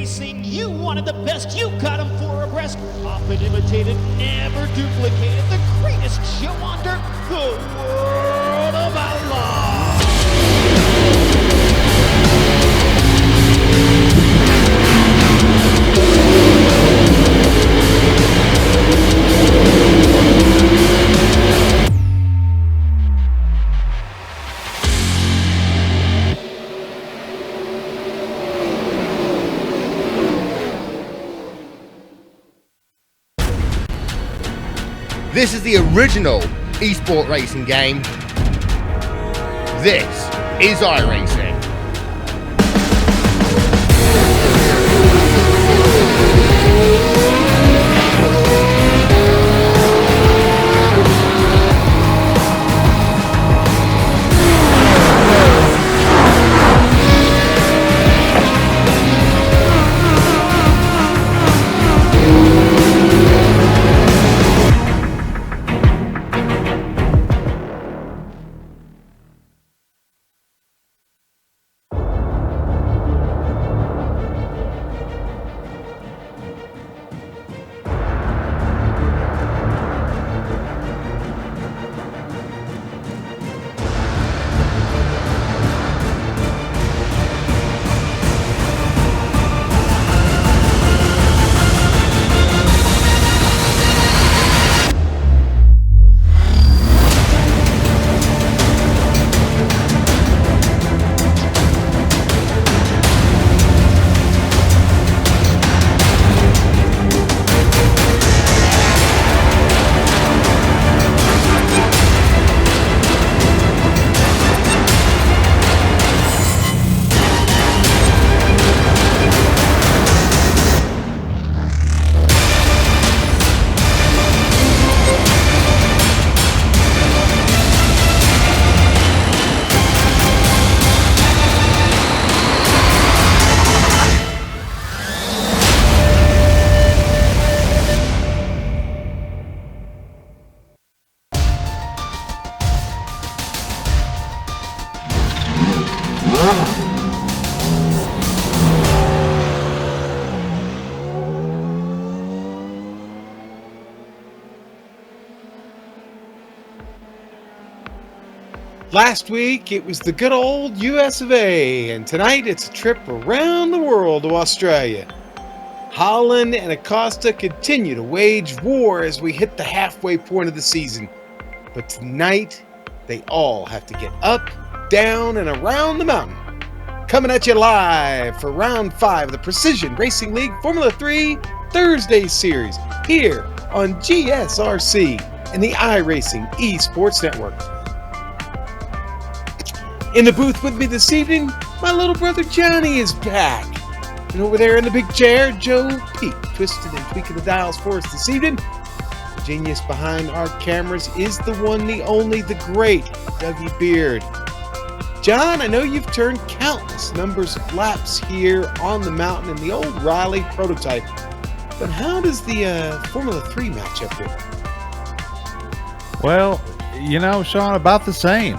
racing. You wanted the best, you got them 4 abreast. Often imitated, never duplicated. The greatest show on dirt, the World of Outlaws. This is the original esport racing game. This is iRacing. Last week, it was the good old US of A, and tonight it's a trip around the world to Australia. Holland and Acosta continue to wage war as we hit the halfway point of the season. But tonight, they all have to get up, down, and around the mountain. Coming at you live for round 5 of the Precision Racing League Formula 3 Thursday Series here on GSRC and the iRacing Esports Network. In the booth with me this evening, my little brother Johnny is back. And over there in the big chair, Joe Pete, twisting and tweaking the dials for us this evening. The genius behind our cameras is the one, the only, the great Dougie Beard. John, I know you've turned countless numbers of laps here on the mountain in the old Riley prototype, but how does the Formula 3 match up here? Well, you know, Sean, about the same.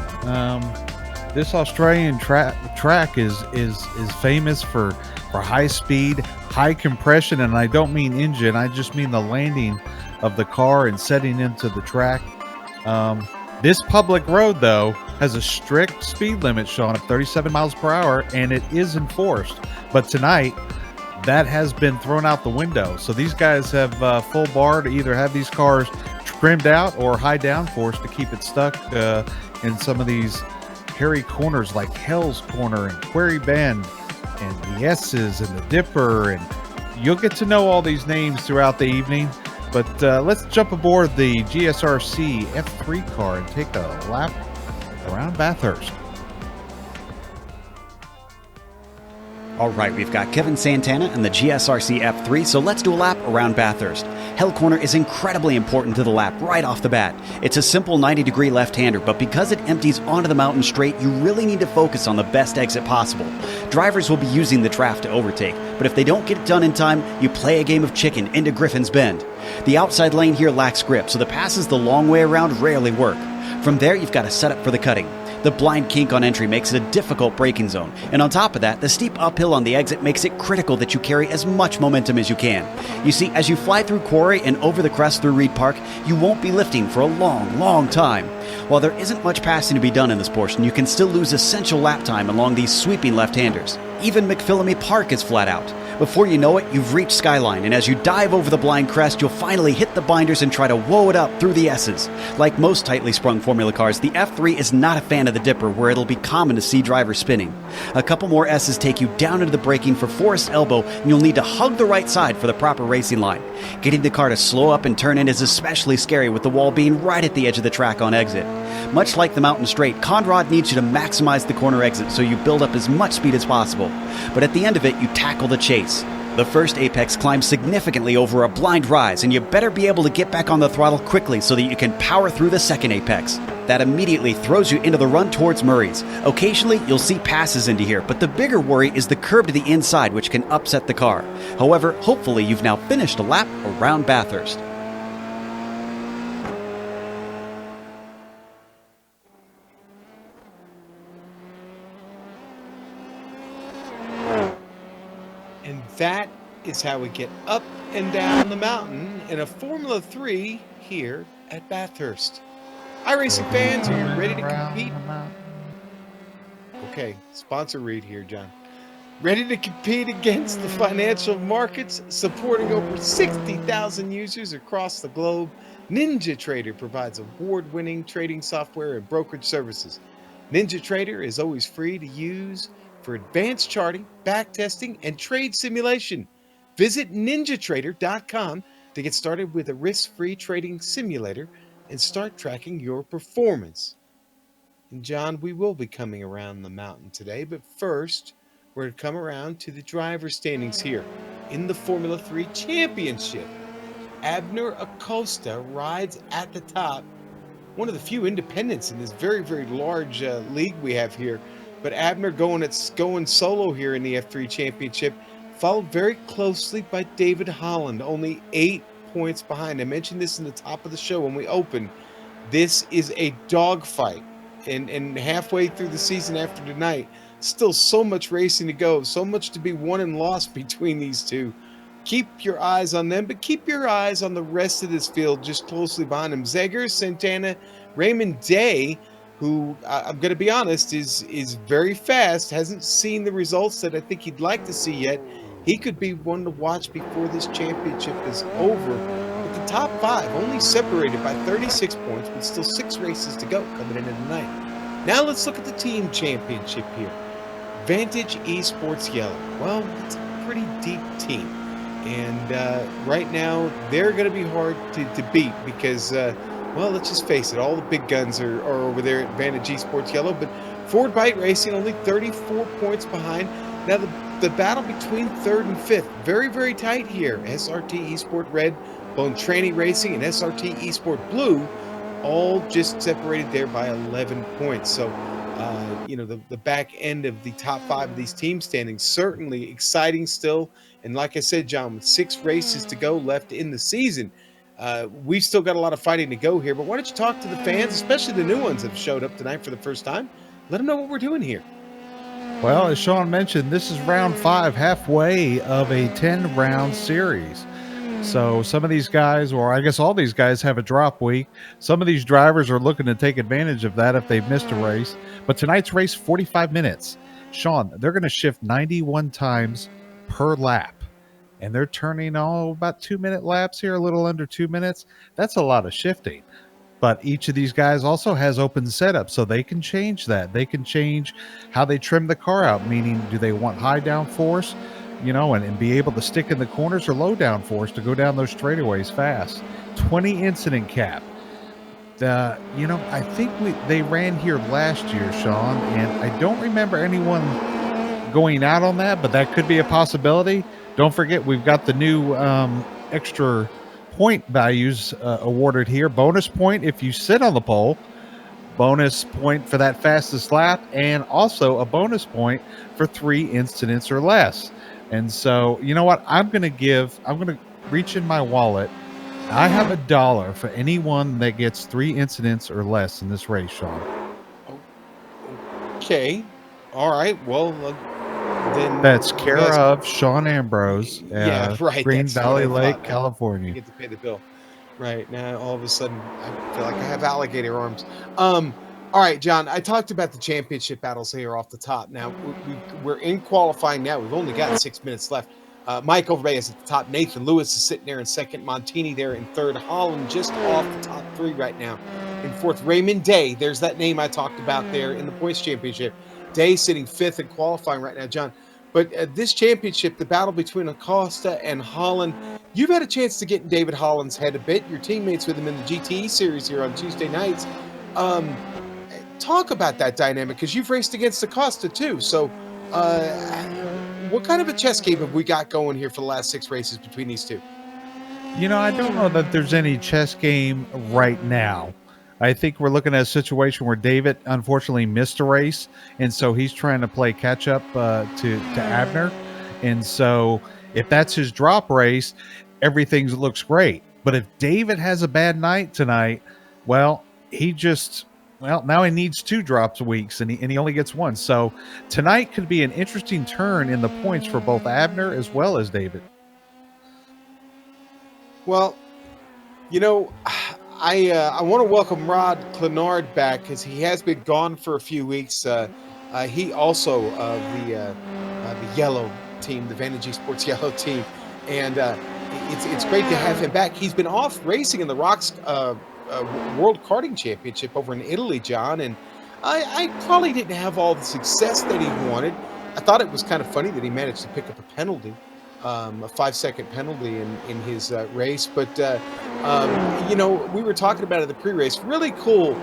This Australian track is famous for high speed, high compression, and I don't mean engine. I just mean the landing of the car and setting into the track. This public road, though, has a strict speed limit, Sean, of 37 miles per hour, and it is enforced. But tonight, that has been thrown out the window. So these guys have full bar to either have these cars trimmed out or high downforce to keep it stuck in some of these hairy corners like Hell's Corner and Quarry Bend and the S's and the Dipper, and you'll get to know all these names throughout the evening. But let's jump aboard the GSRC F3 car and take a lap around Bathurst. All right, we've got Kevin Santana and the GSRC F3, so let's do a lap around Bathurst. Hell Corner is incredibly important to the lap right off the bat. It's a simple 90-degree left-hander, but because it empties onto the mountain straight, you really need to focus on the best exit possible. Drivers will be using the draft to overtake, but if they don't get it done in time, you play a game of chicken into Griffin's Bend. The outside lane here lacks grip, so the passes the long way around rarely work. From there, you've got to set up for the cutting. The blind kink on entry makes it a difficult braking zone, and on top of that, the steep uphill on the exit makes it critical that you carry as much momentum as you can. You see, as you fly through Quarry and over the crest through Reed Park, you won't be lifting for a long, long time. While there isn't much passing to be done in this portion, you can still lose essential lap time along these sweeping left-handers. Even McPhillamy Park is flat out. Before you know it, you've reached Skyline, and as you dive over the blind crest, you'll finally hit the binders and try to whoa it up through the S's. Like most tightly sprung Formula cars, the F3 is not a fan of the dipper, where it'll be common to see drivers spinning. A couple more S's take you down into the braking for Forest Elbow, and you'll need to hug the right side for the proper racing line. Getting the car to slow up and turn in is especially scary with the wall being right at the edge of the track on exit. Much like the Mountain Straight, Conrad needs you to maximize the corner exit so you build up as much speed as possible. But at the end of it, you tackle the chase. The first apex climbs significantly over a blind rise, and you better be able to get back on the throttle quickly so that you can power through the second apex. That immediately throws you into the run towards Murray's. Occasionally, you'll see passes into here, but the bigger worry is the curb to the inside, which can upset the car. However, hopefully you've now finished a lap around Bathurst. And that is how we get up and down the mountain in a Formula 3 here at Bathurst. iRacing fans, are you ready to compete? Okay, sponsor read here, John. Ready to compete against the financial markets, supporting over 60,000 users across the globe? NinjaTrader provides award-winning trading software and brokerage services. NinjaTrader is always free to use for advanced charting, backtesting, and trade simulation. Visit NinjaTrader.com to get started with a risk-free trading simulator and start tracking your performance. And John, we will be coming around the mountain today, but first, we're going to come around to the driver standings here in the Formula 3 Championship. Abner Acosta rides at the top, one of the few independents in this very, very large league we have here. But Abner going solo here in the F3 Championship, followed very closely by David Holland, only 8 points behind. I mentioned this in the top of the show when we opened. This is a dogfight, and halfway through the season after tonight, still so much racing to go, so much to be won and lost between these two. Keep your eyes on them, but keep your eyes on the rest of this field just closely behind them. Zegers, Santana, Raymond Day, who I'm going to be honest is very fast, hasn't seen the results that I think he'd like to see yet. He could be one to watch before this championship is over. But the top 5 only separated by 36 points, with still 6 races to go coming into the night. Now let's look at the team championship here. Vantage Esports Yellow. Well, it's a pretty deep team. And right now, they're going to be hard to beat because well, let's just face it, all the big guns are over there at Vantage Esports Yellow, but Ford Bite Racing only 34 points behind. Now, the battle between 3rd and 5th, very, very tight here. SRT Esport Red, Bone Tranny Racing, and SRT Esport Blue, all just separated there by 11 points. So, the back end of the top 5 of these team standings, certainly exciting still. And like I said, John, with 6 races to go left in the season, we've still got a lot of fighting to go here, but why don't you talk to the fans, especially the new ones that have showed up tonight for the first time. Let them know what we're doing here. Well, as Sean mentioned, this is round 5, halfway of a 10-round series. So some of these guys, or I guess all these guys, have a drop week. Some of these drivers are looking to take advantage of that if they've missed a race. But tonight's race, 45 minutes. Sean, they're going to shift 91 times per lap. And they're turning about 2-minute laps here, a little under 2 minutes. That's a lot of shifting. But each of these guys also has open setup, so they can change that. They can change how they trim the car out, meaning do they want high downforce, and be able to stick in the corners, or low downforce to go down those straightaways fast. 20 incident cap. I think they ran here last year, Sean, and I don't remember anyone going out on that, but that could be a possibility. Don't forget, we've got the new extra point values awarded here. Bonus point if you sit on the pole, bonus point for that fastest lap, and also a bonus point for 3 incidents or less. And so, you know what? I'm going to reach in my wallet. I have $1 for anyone that gets 3 incidents or less in this race, Sean. Okay. All right. Well, then That's you care guys. of Sean Ambrose, Yeah, right. Green That's what Valley I Lake, thought. Now I California. get to pay the bill. Right now, all of a sudden, I feel like I have alligator arms. All right, John. I talked about the championship battles here off the top. Now we're in qualifying now. We've only got 6 minutes left. Michael Ray is at the top. Nathan Lewis is sitting there in second. Montini there in third. Holland just off the top three right now. In fourth, Raymond Day. There's that name I talked about there in the points championship. Day sitting fifth in qualifying right now, John. But this championship, the battle between Acosta and Holland, you've had a chance to get in David Holland's head a bit. Your teammates with him in the GTE series here on Tuesday nights. Talk about that dynamic because you've raced against Acosta too. So, what kind of a chess game have we got going here for the last 6 races between these two? I don't know that there's any chess game right now. I think we're looking at a situation where David unfortunately missed a race, and so he's trying to play catch up to Abner. And so if that's his drop race, everything looks great. But if David has a bad night tonight, well, now he needs 2 drops weeks, and he only gets 1. So tonight could be an interesting turn in the points for both Abner as well as David. Well, I want to welcome Rod Clenard back because he has been gone for a few weeks. He also the yellow team, the Vantage Sports yellow team, and it's great to have him back. He's been off racing in the Rocks World Karting Championship over in Italy, John, and I probably didn't have all the success that he wanted. I thought it was kind of funny that he managed to pick up a penalty. A 5-second penalty in his race. But, we were talking about it at the pre-race. Really cool,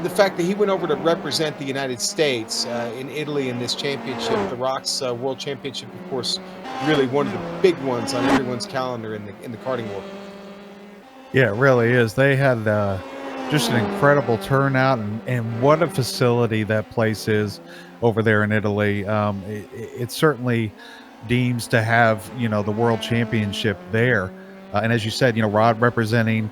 the fact that he went over to represent the United States in Italy in this championship. The Rocks World Championship, of course, really one of the big ones on everyone's calendar in the karting world. Yeah, it really is. They had just an incredible turnout, and what a facility that place is over there in Italy. It certainly deems to have the world championship there, and as you said, Rod representing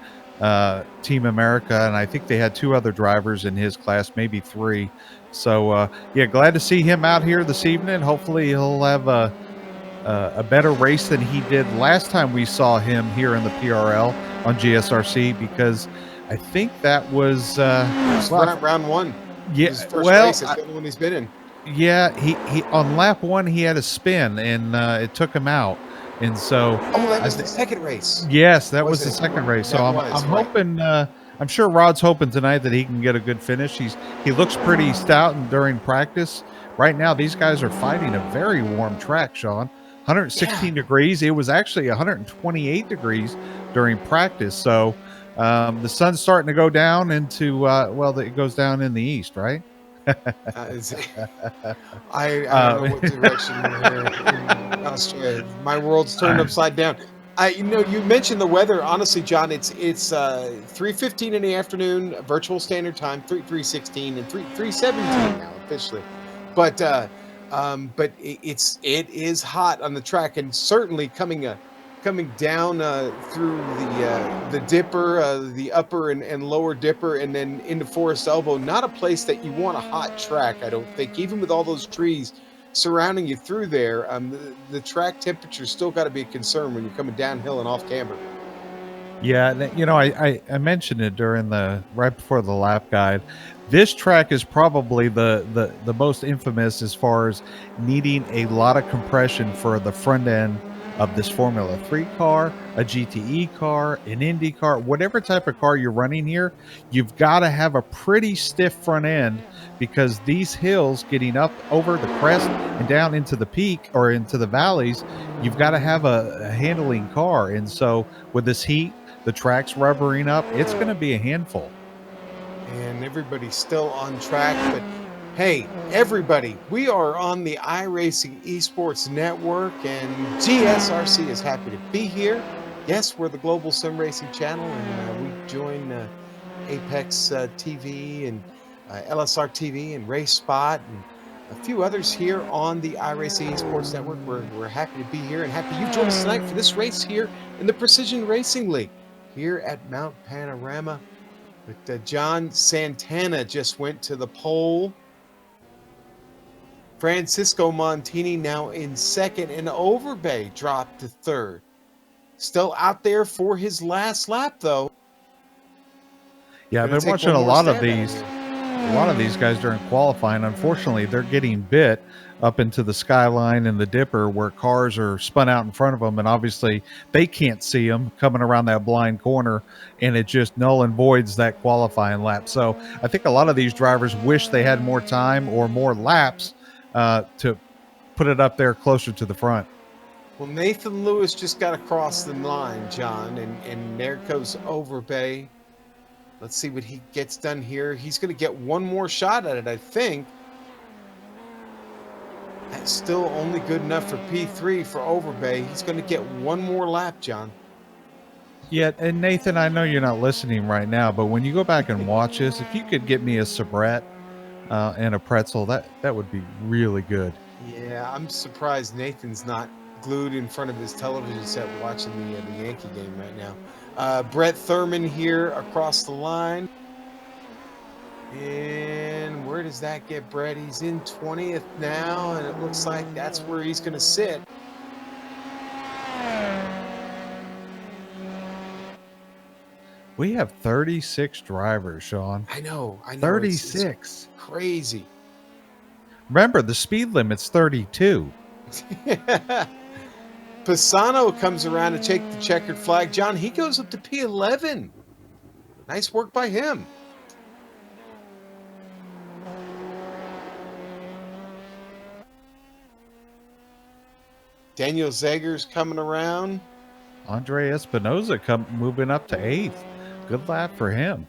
Team America, and I think they had 2 other drivers in his class, maybe 3. So glad to see him out here this evening. Hopefully he'll have a better race than he did last time we saw him here in the PRL on GSRC, because I think that was round 1. Yeah, his first race. It's the only one he's been in. Yeah, he on lap 1 he had a spin, and it took him out, and so that was the second race. Yes, that was the second race. So I'm hoping. I'm sure Rod's hoping tonight that he can get a good finish. He looks pretty stout and during practice. Right now, these guys are fighting a very warm track, Sean. 116 degrees. It was actually 128 degrees during practice. So the sun's starting to go down into it goes down in the east, right? I don't know what direction we're here in Australia. My world's turned upside down. You mentioned the weather. Honestly, John, it's 3:15 in the afternoon, virtual standard time, 3:16 and 3:17 now officially. But it is hot on the track, and certainly coming down through the dipper, the upper and lower dipper, and then into Forest Elbow. Not a place that you want a hot track, I don't think, even with all those trees surrounding you through there. The track temperature still got to be a concern when you're coming downhill and off camber. Yeah, I mentioned it right before the lap guide. This track is probably the most infamous as far as needing a lot of compression for the front end of this Formula 3 car, a GTE car, an Indy car, whatever type of car you're running here. You've got to have a pretty stiff front end, because these hills getting up over the crest and down into the peak or into the valleys, you've got to have a handling car. And so with this heat, the track's rubbering up, it's going to be a handful. And everybody's still on track, but hey, everybody, we are on the iRacing Esports Network, and GSRC is happy to be here. Yes, we're the Global SimRacing Channel, and we join Apex TV and LSR TV and Race Spot and a few others here on the iRacing Esports Network. We're happy to be here, and happy you joined us tonight for this race here in the Precision Racing League here at Mount Panorama. But John Santana just went to the pole. Francisco Montini now in second, and Overbay dropped to third. Still out there for his last lap, though. Yeah, I've Gonna been take watching one a more lot of stab at it these. here. A lot of these guys during qualifying, unfortunately, they're getting bit up into the skyline and the dipper where cars are spun out in front of them, and obviously they can't see them coming around that blind corner, and it just null and voids that qualifying lap. So I think a lot of these drivers wish they had more time or more laps to put it up there closer to the front. Well, Nathan Lewis just got across the line, John, and there goes Overbay. Let's see what he gets done here. He's going to get one more shot at it, I think. That's still only good enough for P3 for Overbay. He's going to get one more lap, John. Yeah, and Nathan, I know you're not listening right now, but when you go back and watch this, if you could get me a soubrette and a pretzel, that would be really good. Yeah, I'm surprised Nathan's not glued in front of his television set watching the Yankee game right now. Brett Thurman here across the line. And where does that get Brett? He's in 20th now, and it looks like that's where he's going to sit. We have 36 drivers, Sean. I know. 36. It's crazy. Remember, the speed limit's 32. Pisano comes around to take the checkered flag. John, he goes up to P11. Nice work by him. Daniel Zager's coming around. Andre Espinoza moving up to 8th. Good lap for him.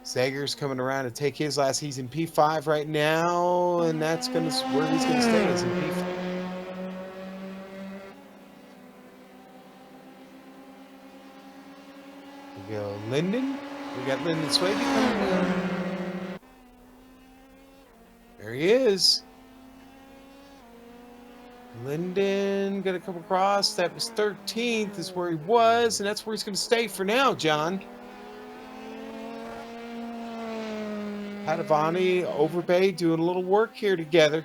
Zager's coming around to take his last. He's in P5 right now, and that's where he's going to stay is in P5. We go Lyndon. We got Lyndon Swaby coming in. There he is. Lyndon going to come across. That was 13th is where he was, and that's where he's going to stay for now, John. Padavani, Overbay doing a little work here together.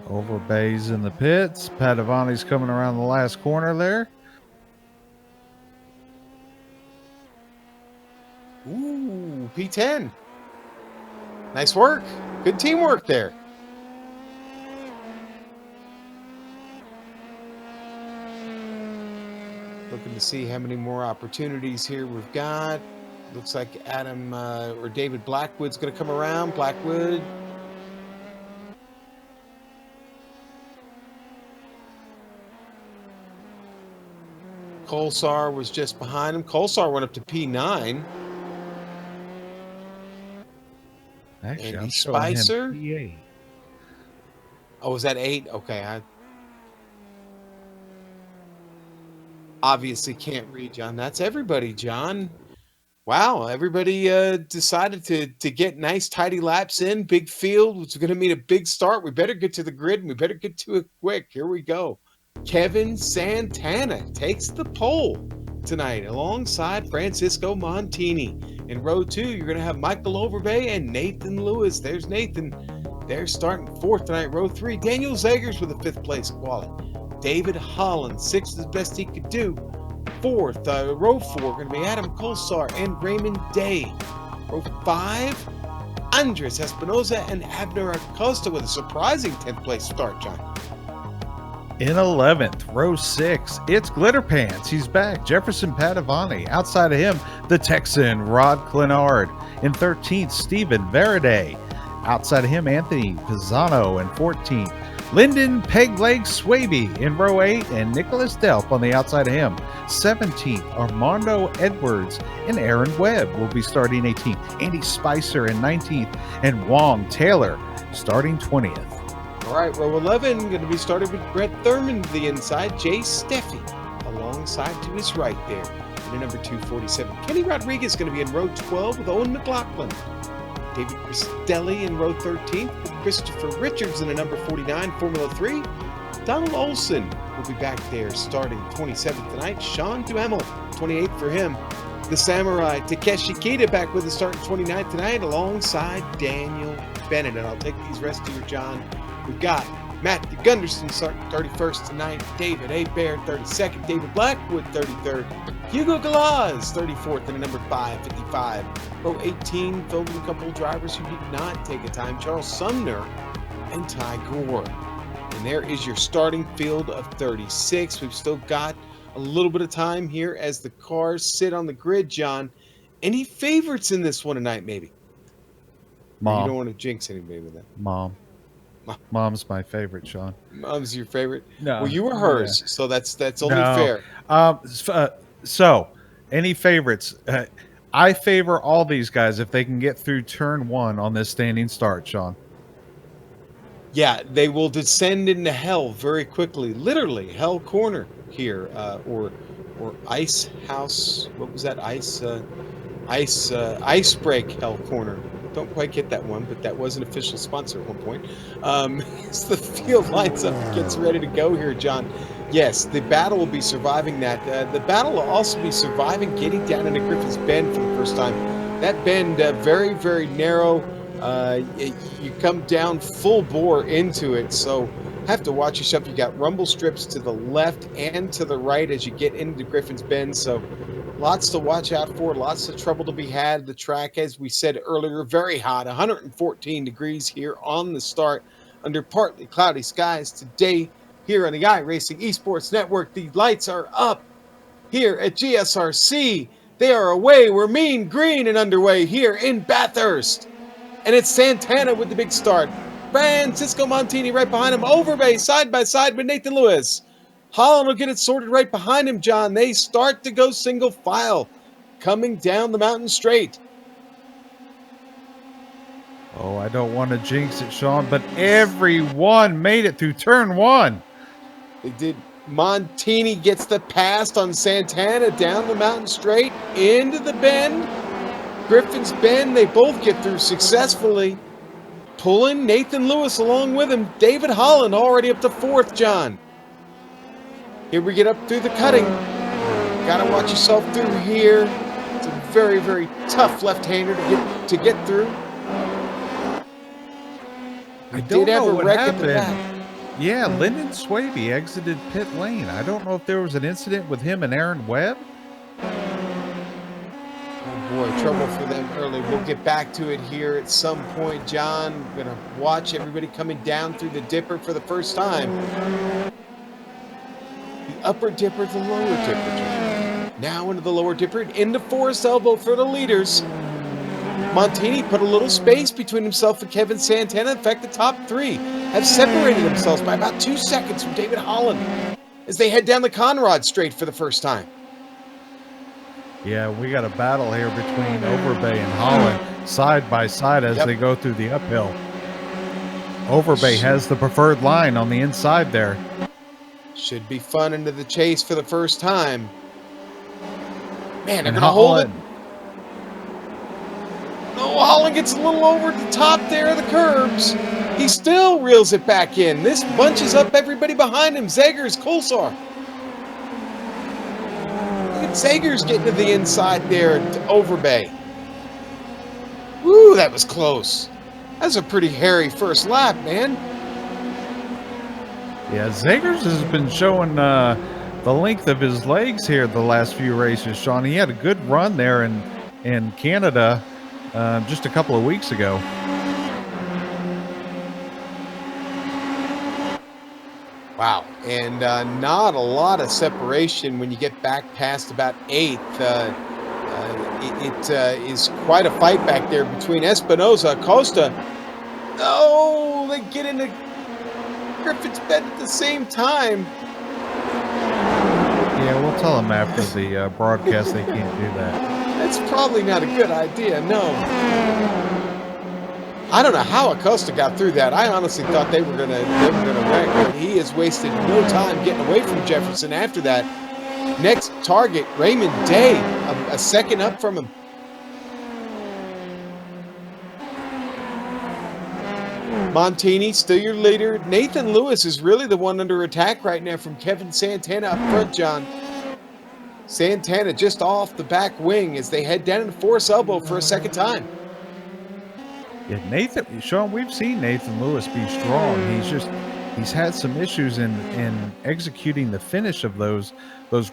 Overbay's in the pits. Padavani's coming around the last corner there. Ooh, P10. Nice work. Good teamwork there. Looking to see how many more opportunities here we've got. Looks like Adam or David Blackwood's going to come around. Blackwood. Kolsar was just behind him. Kolsar went up to P9. Actually, Andy I'm showing him Spicer. P8. Oh, was that 8? Okay, I obviously can't read, John. That's everybody, John. Wow, everybody decided to get nice, tidy laps in. Big field. It's going to mean a big start. We better get to the grid, and we better get to it quick. Here we go. Kevin Santana takes the pole tonight alongside Francisco Montini. In row 2, you're going to have Michael Overbay and Nathan Lewis. There's Nathan. They're starting 4th tonight. Row 3, Daniel Zagers with a 5th place quality. David Holland, 6th as best he could do. 4th, row 4, going to be Adam Kolsar and Raymond Day. Row 5, Andres Espinoza and Abner Acosta with a surprising 10th place start, John. In 11th, row 6, it's Glitter Pants. He's back. Jefferson Padavani. Outside of him, the Texan Rod Clenard. In 13th, Stephen Veraday. Outside of him, Anthony Pisano in 14th. Lyndon Pegleg Swaby in row 8, and Nicholas Delp on the outside of him. 17th, Armando Edwards and Aaron Webb will be starting 18th. Andy Spicer in 19th, and Wong Taylor starting 20th. All right, row 11 going to be started with Brett Thurman to the inside. Jay Steffi alongside to his right there. And the number 247, Kenny Rodriguez going to be in row 12 with Owen McLaughlin. David Cristelli in row 13 with Christopher Richards in the number 49 Formula 3. Donald Olson will be back there starting 27th tonight. Sean Duhamel, 28th for him. the Samurai, Takeshi Kita, back with the start in 29th tonight alongside Daniel Bennett. And I'll take these rest here, John. We've got Matthew Gunderson starting 31st tonight, David Hebert 32nd, David Blackwood 33rd, Hugo Galaz 34th in number 555. Row 18 filled with a couple of drivers who did not take a time, Charles Sumner and Ty Gore. And there is your starting field of 36. We've still got a little bit of time here as the cars sit on the grid, John. Any favorites in this one tonight, maybe? Mom. You don't want to jinx anybody with that. Mom's my favorite, Sean. Mom's your favorite? No. Well, you were hers, so that's only fair. So, any favorites? I favor all these guys if they can get through turn 1 on this standing start, Sean. Yeah, they will descend into hell very quickly. Literally, hell corner here, or ice house. What was that? Ice break hell corner. Don't quite get that one, but that was an official sponsor at one point. As the field lines up and gets ready to go here, John. Yes, the battle will be surviving that. The battle will also be surviving getting down into Griffin's Bend for the first time. That bend, very, very narrow. You come down full bore into it, so have to watch yourself. You got rumble strips to the left and to the right as you get into Griffin's Bend, so lots to watch out for, lots of trouble to be had. The track, as we said earlier, very hot, 114 degrees here on the start under partly cloudy skies today here on the iRacing Esports Network. The lights are up here at GSRC. They are away. We're mean green and underway here in Bathurst. And it's Santana with the big start. Francisco Montini right behind him. Overbay side by side with Nathan Lewis. Holland will get it sorted right behind him, John. They start to go single file, coming down the mountain straight. Oh, I don't want to jinx it, Sean, but everyone made it through turn 1. They did. Montini gets the pass on Santana down the mountain straight into the bend. Griffin's Bend, they both get through successfully. Pulling Nathan Lewis along with him. David Holland already up to 4th, John. Here we get up through the cutting. Gotta watch yourself through here. It's a very, very tough left-hander to get through. I don't know what happened. Yeah, Lyndon Swaby exited pit lane. I don't know if there was an incident with him and Aaron Webb. Oh boy, trouble for them early. We'll get back to it here at some point, John. We're gonna watch everybody coming down through the dipper for the first time. The upper dipper, the lower dipper. Now into the lower dipper, into Forest Elbow for the leaders. Montini put a little space between himself and Kevin Santana. In fact, the top 3 have separated themselves by about 2 seconds from David Holland as they head down the Conrad straight for the first time. Yeah, we got a battle here between Overbay and Holland side by side as they go through the uphill. Overbay has the preferred line on the inside there. Should be fun into the chase for the first time. Man, they're going to hold it. Oh, Holland gets a little over the top there of the curbs. He still reels it back in. This bunches up everybody behind him. Zegers, Kolsar. Look at Zegers getting to the inside there to Overbay. Woo, that was close. That's a pretty hairy first lap, man. Yeah, Zegers has been showing the length of his legs here the last few races, Sean. He had a good run there in Canada just a couple of weeks ago. Wow, and not a lot of separation when you get back past about 8th. It is quite a fight back there between Espinosa, Acosta. Oh, they get into Griffin's Bend at the same time. Yeah, we'll tell them after the broadcast they can't do that. That's probably not a good idea, no. I don't know how Acosta got through that. I honestly thought they were gonna wreck, but he has wasted no time getting away from Jefferson after that. Next target, Raymond Day, a second up from him. Montini, still your leader. Nathan Lewis is really the one under attack right now from Kevin Santana up front, John. Santana just off the back wing as they head down into Forest Elbow for a second time. Yeah, Sean, we've seen Nathan Lewis be strong. He's had some issues in executing the finish of those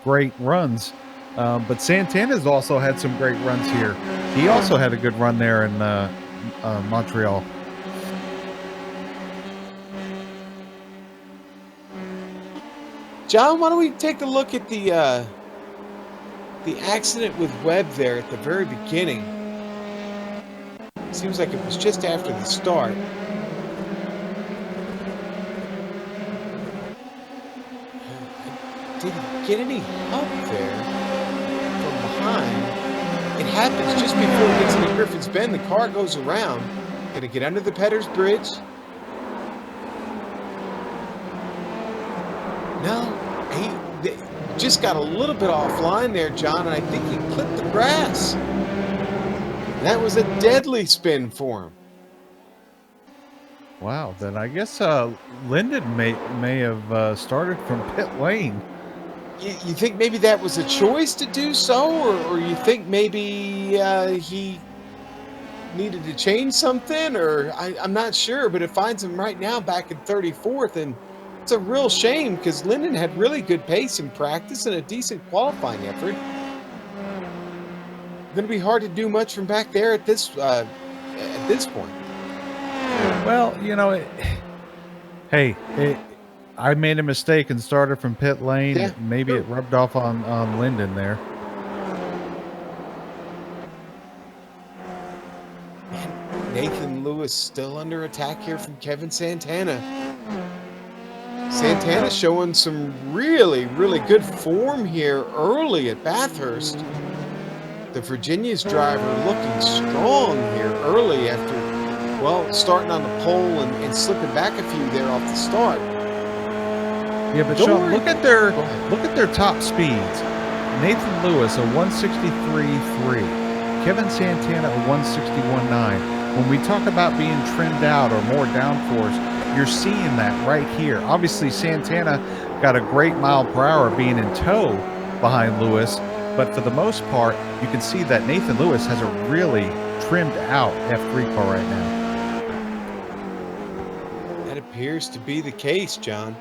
great runs. But Santana's also had some great runs here. He also had a good run there in Montreal. John, why don't we take a look at the accident with Webb there at the very beginning? Seems like it was just after the start. Didn't get any help there from behind. It happens just before it gets into Griffin's Bend. The car goes around. Gonna get under the Petters Bridge. No, he just got a little bit offline there, John, and I think he clipped the grass. That was a deadly spin for him. Wow, then I guess Lyndon may have started from pit lane. You think maybe that was a choice to do so, or you think maybe he needed to change something, or I'm not sure, but it finds him right now back in 34th, and it's a real shame because Lyndon had really good pace in practice and a decent qualifying effort. Going to be hard to do much from back there at this point. Well, you know, I made a mistake and started from pit lane. Yeah, Maybe sure. it rubbed off on Lyndon there. And Nathan Lewis still under attack here from Kevin Santana. Santana showing some really, really good form here early at Bathurst. The Virginia's driver looking strong here early after, well, starting on the pole and slipping back a few there off the start. Yeah, but Don't Sean, worry. look at their top speeds. Nathan Lewis a 163.3, Kevin Santana a 161.9. When we talk about being trimmed out or more downforce, you're seeing that right here. Obviously, Santana got a great mile per hour being in tow behind Lewis, but for the most part, you can see that Nathan Lewis has a really trimmed out F3 car right now. That appears to be the case, John.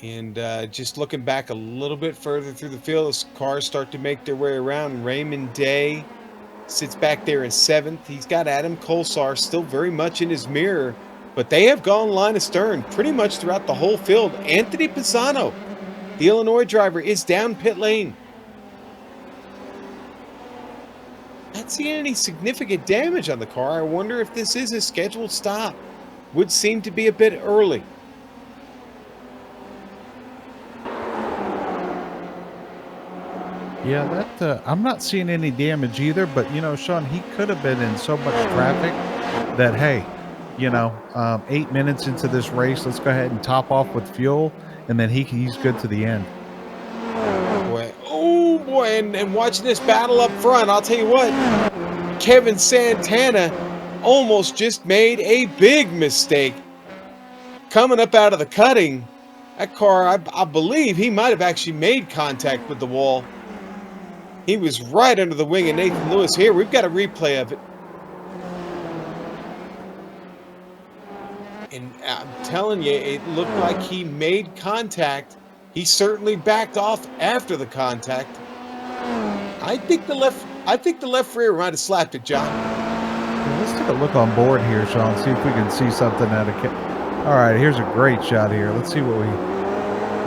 And just looking back a little bit further through the field, as cars start to make their way around. Raymond Day sits back there in 7th. He's got Adam Kolsar still very much in his mirror, but they have gone line astern pretty much throughout the whole field. Anthony Pisano, the Illinois driver, is down pit lane. Not seeing any significant damage on the car. I wonder if this is a scheduled stop. Would seem to be a bit early. Yeah, that I'm not seeing any damage either, but you know, Sean, he could have been in so much traffic that, hey, you know, 8 minutes into this race, let's go ahead and top off with fuel, and then he's good to the end. Oh boy, and watching this battle up front, I'll tell you what, Kevin Santana almost just made a big mistake. Coming up out of the cutting, that car, I believe he might have actually made contact with the wall. He was right under the wing of Nathan Lewis here. We've got a replay of it. And I'm telling you, it looked like he made contact. He certainly backed off after the contact. I think the left rear might have slapped it, John. Yeah, let's take a look on board here, Sean, see if we can see something out of All right, here's a great shot here. Let's see what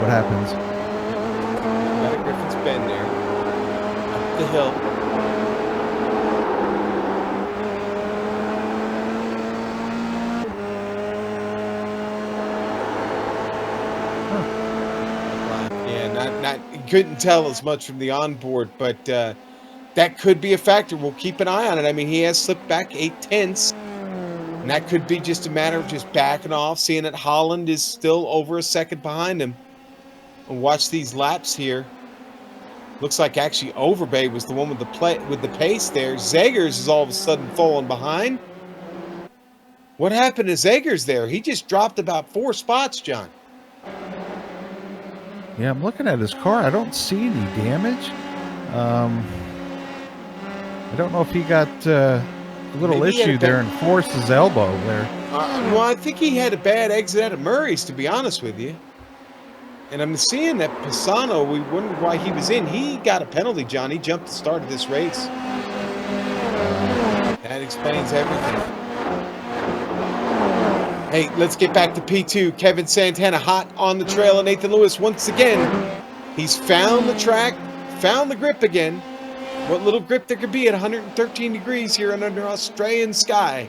happens. Got a Griffin's Bend there. Up the hill. You couldn't tell as much from the onboard, but that could be a factor. We'll keep an eye on it. I mean, he has slipped back 0.8, and that could be just a matter of just backing off, seeing that Holland is still over a second behind him. And watch these laps here. Looks like actually Overbay was the one with the pace there. Zegers is all of a sudden falling behind. What happened to Zegers there? He just dropped about 4 spots, John. Yeah, I'm looking at his car. I don't see any damage. I don't know if he got a little Maybe he had a issue there and forced his elbow there. Well, I think he had a bad exit out of Murray's, to be honest with you. And I'm seeing that Pisano, we wondered why he was in. He got a penalty, John. He jumped the start of this race. That explains everything. Hey, let's get back to P2. Kevin Santana hot on the trail of Nathan Lewis once again. He's found the track, found the grip again. What little grip there could be at 113 degrees here under Australian sky.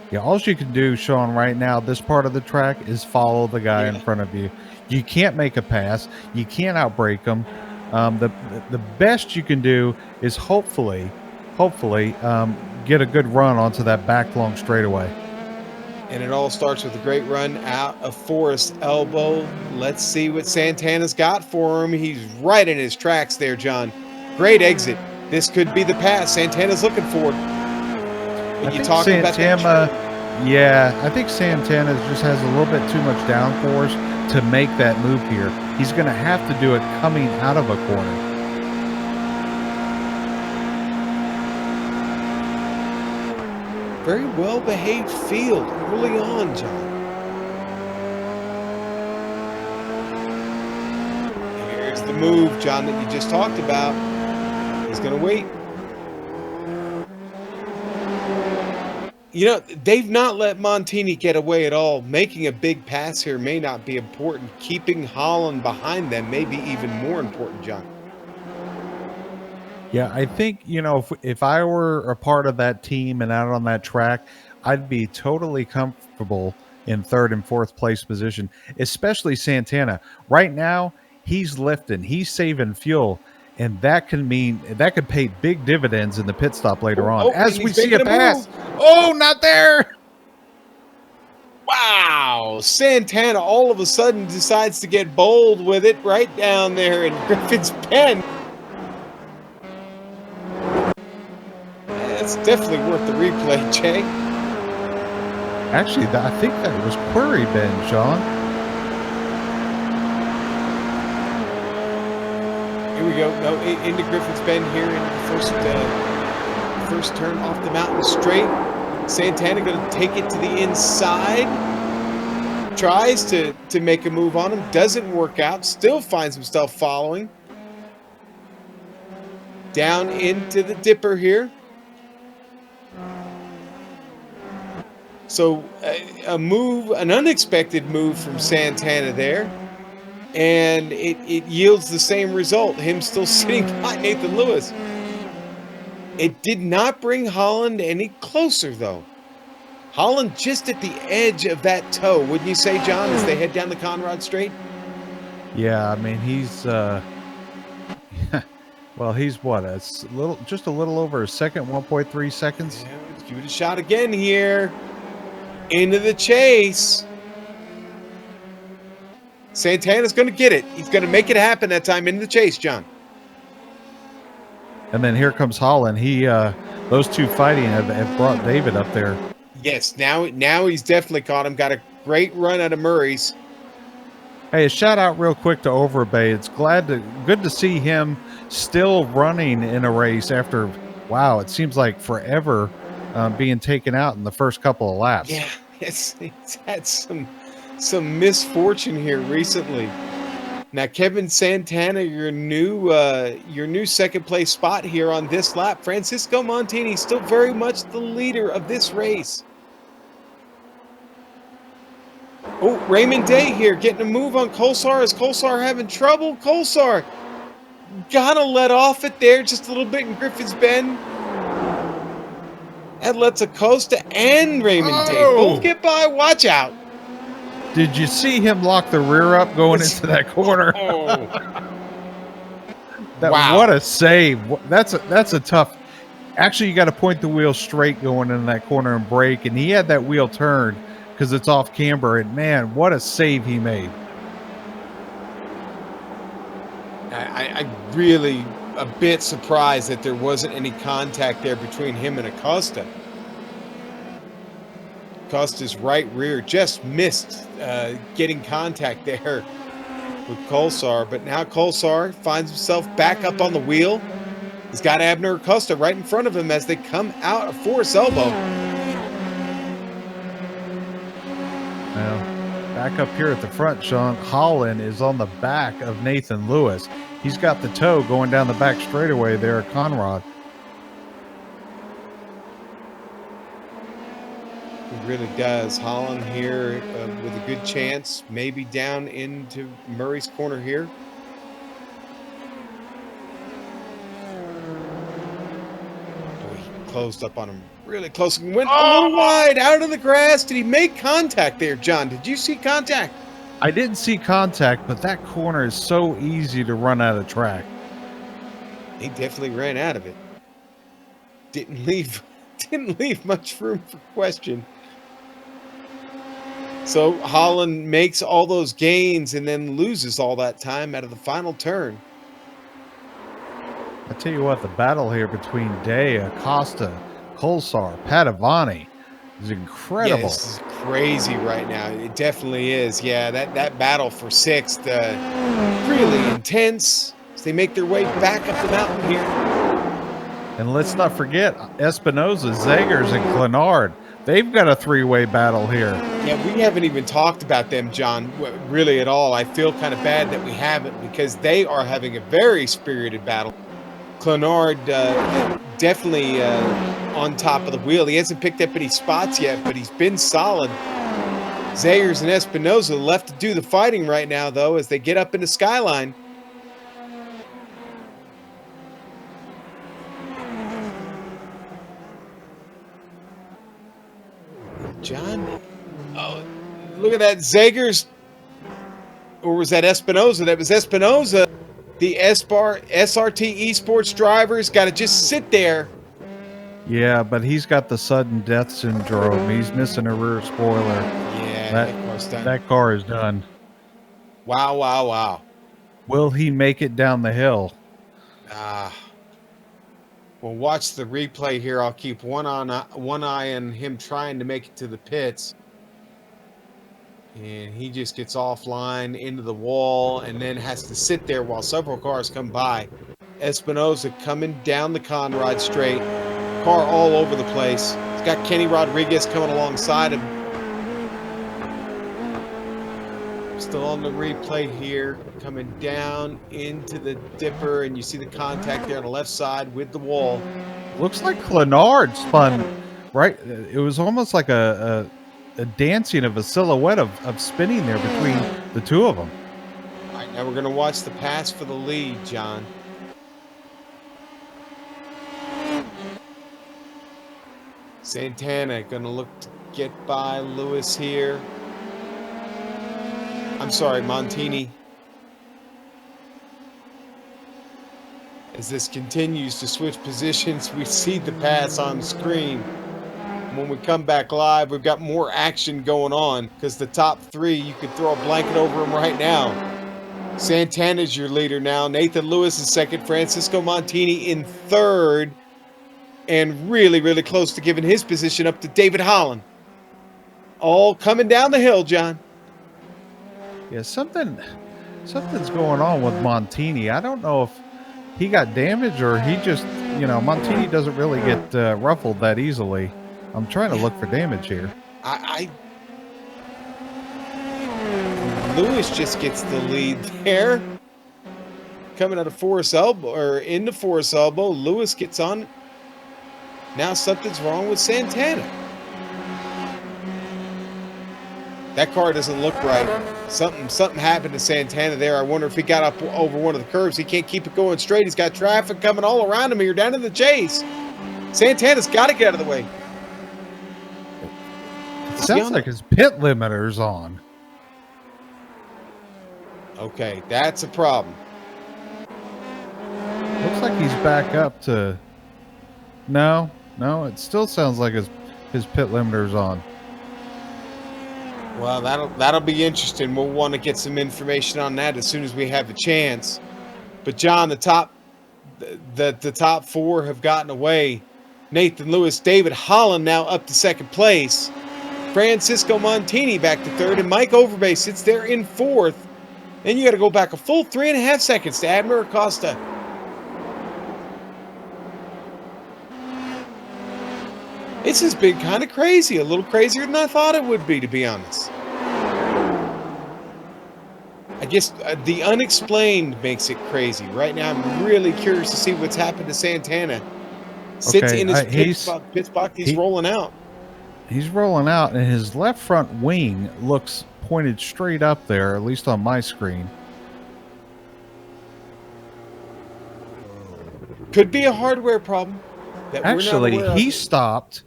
Yeah, all you can do, Sean, right now, this part of the track is follow the guy in front of you. You can't make a pass. You can't outbrake him. The best you can do is hopefully get a good run onto that back long straightaway. And it all starts with a great run out of Forest Elbow. Let's see what Santana's got for him. He's right in his tracks there, John. Great exit. This could be the pass Santana's looking for. I think Santana just has a little bit too much downforce to make that move here. He's going to have to do it coming out of a corner. Very well-behaved field early on, John. Here's the move, John, that you just talked about. He's going to wait. You know, they've not let Montini get away at all. Making a big pass here may not be important. Keeping Holland behind them may be even more important, John. Yeah, I think, you know, if I were a part of that team and out on that track, I'd be totally comfortable in third and fourth place position, especially Santana. Right now, he's lifting, he's saving fuel, and that could pay big dividends in the pit stop later on. As we see a pass. Oh, not there. Wow. Santana all of a sudden decides to get bold with it right down there in Griffin's Pen. That's definitely worth the replay, Jay. Actually, I think that was Query Bend, Sean. Here we go. No, into Griffin's Bend here in the first turn off the mountain straight. Santana going to take it to the inside. Tries to make a move on him. Doesn't work out. Still finds himself following. Down into the dipper here. So an unexpected move from Santana there. And it yields the same result, him still sitting behind Nathan Lewis. It did not bring Holland any closer, though. Holland just at the edge of that toe, wouldn't you say, John, as they head down the Conrad Straight? Yeah, I mean, he's well, he's what, just a little over a second, 1.3 seconds. Yeah, let's give it a shot again here. Into the chase. Santana's going to get it. He's going to make it happen that time in the chase, John. And then here comes Holland. Those two fighting have brought David up there. Yes, now he's definitely caught him. Got a great run out of Murray's. Hey, a shout out real quick to Overbay. It's good to see him still running in a race after, wow, it seems like forever being taken out in the first couple of laps. Yeah, it's had some misfortune here recently. Now, Kevin Santana, your new second place spot here on this lap. Francisco Montini still very much the leader of this race. Oh, Raymond Day here getting a move on Colsar. Is Colsar having trouble? Colsar gotta let off it there just a little bit in Griffin's Bend. That lets Acosta and Raymond Day both get by. Watch out. Did you see him lock the rear up going into that corner? Oh. Wow. What a save. That's a tough. Actually, you got to point the wheel straight going in that corner and brake. And he had that wheel turned because it's off camber. And man, what a save he made. I really a bit surprised that there wasn't any contact there between him and Acosta. Acosta's right rear just missed getting contact there with Colsar, but now Colsar finds himself back up on the wheel. He's got Abner Acosta right in front of him as they come out of Forest Elbow. Now, back up here at the front, Sean, Holland is on the back of Nathan Lewis. He's got the tow going down the back straightaway there at Conrad. He really does. Holland here with a good chance, maybe down into Murray's corner here. Boy, he closed up on him really close and went a little wide out of the grass. Did he make contact there, John? Did you see contact? I didn't see contact, but that corner is so easy to run out of track. He definitely ran out of it. Didn't leave much room for question. So Holland makes all those gains and then loses all that time out of the final turn. I tell you what, the battle here between Day, Acosta, Colsar, Padavani is incredible. Yeah, this is crazy right now. It definitely is. Yeah, that battle for sixth, really intense as they make their way back up the mountain here. And let's not forget Espinoza, Zegers, and Clenard. They've got a three-way battle here. Yeah, we haven't even talked about them, John, really at all. I feel kind of bad that we haven't because they are having a very spirited battle. Clenard definitely on top of the wheel. He hasn't picked up any spots yet, but he's been solid. Zayers and Espinoza left to do the fighting right now, though, as they get up into Skyline. John, oh, look at that. Zagers, or was that Espinoza? That was Espinoza. The SRT Esports driver's got to just sit there. Yeah, but he's got the sudden death syndrome. He's missing a rear spoiler. Yeah, that car is done. Wow, wow, wow. Will he make it down the hill? We'll watch the replay here. I'll keep one eye on him trying to make it to the pits. And he just gets offline into the wall and then has to sit there while several cars come by. Espinoza coming down the Conrad straight. Car all over the place. He's got Kenny Rodriguez coming alongside him. Still on the replay here, coming down into the dipper, and you see the contact there on the left side with the wall. Looks like Clenard spun, right? It was almost like a dancing of a silhouette of spinning there between the two of them. All right, now we're going to watch the pass for the lead, John. Santana going to look to get by Lewis here. I'm sorry, Montini. As this continues to switch positions, we see the pass on screen. When we come back live, we've got more action going on because the top three, you could throw a blanket over them right now. Santana's your leader now. Nathan Lewis is second. Francisco Montini in third. And really, really close to giving his position up to David Holland. All coming down the hill, John. Yeah, something's going on with Montini. I don't know if he got damaged or he just, Montini doesn't really get ruffled that easily. I'm trying to look for damage here. Lewis just gets the lead there. Coming out of Forest Elbow, or into Forest Elbow, Lewis gets on. Now something's wrong with Santana. That car doesn't look right. Something happened to Santana there. I wonder if he got up over one of the curves. He can't keep it going straight. He's got traffic coming all around him here down in the chase. Santana's got to get out of the way. It sounds like his pit limiter's on. Okay, that's a problem. Looks like he's back up to... No, it still sounds like his pit limiter's on. Well, that'll be interesting. We'll want to get some information on that as soon as we have a chance. But John, the top four have gotten away. Nathan Lewis, David Holland now up to second place. Francisco Montini back to third, and Mike Overbay sits there in fourth. Then you got to go back a full 3.5 seconds to Abner Acosta. This has been kind of crazy, a little crazier than I thought it would be, to be honest. I guess the unexplained makes it crazy. Right now, I'm really curious to see what's happened to Santana. Sits in his pit spot, he's rolling out. He's rolling out, and his left front wing looks pointed straight up there, at least on my screen. Could be a hardware problem. Actually, he stopped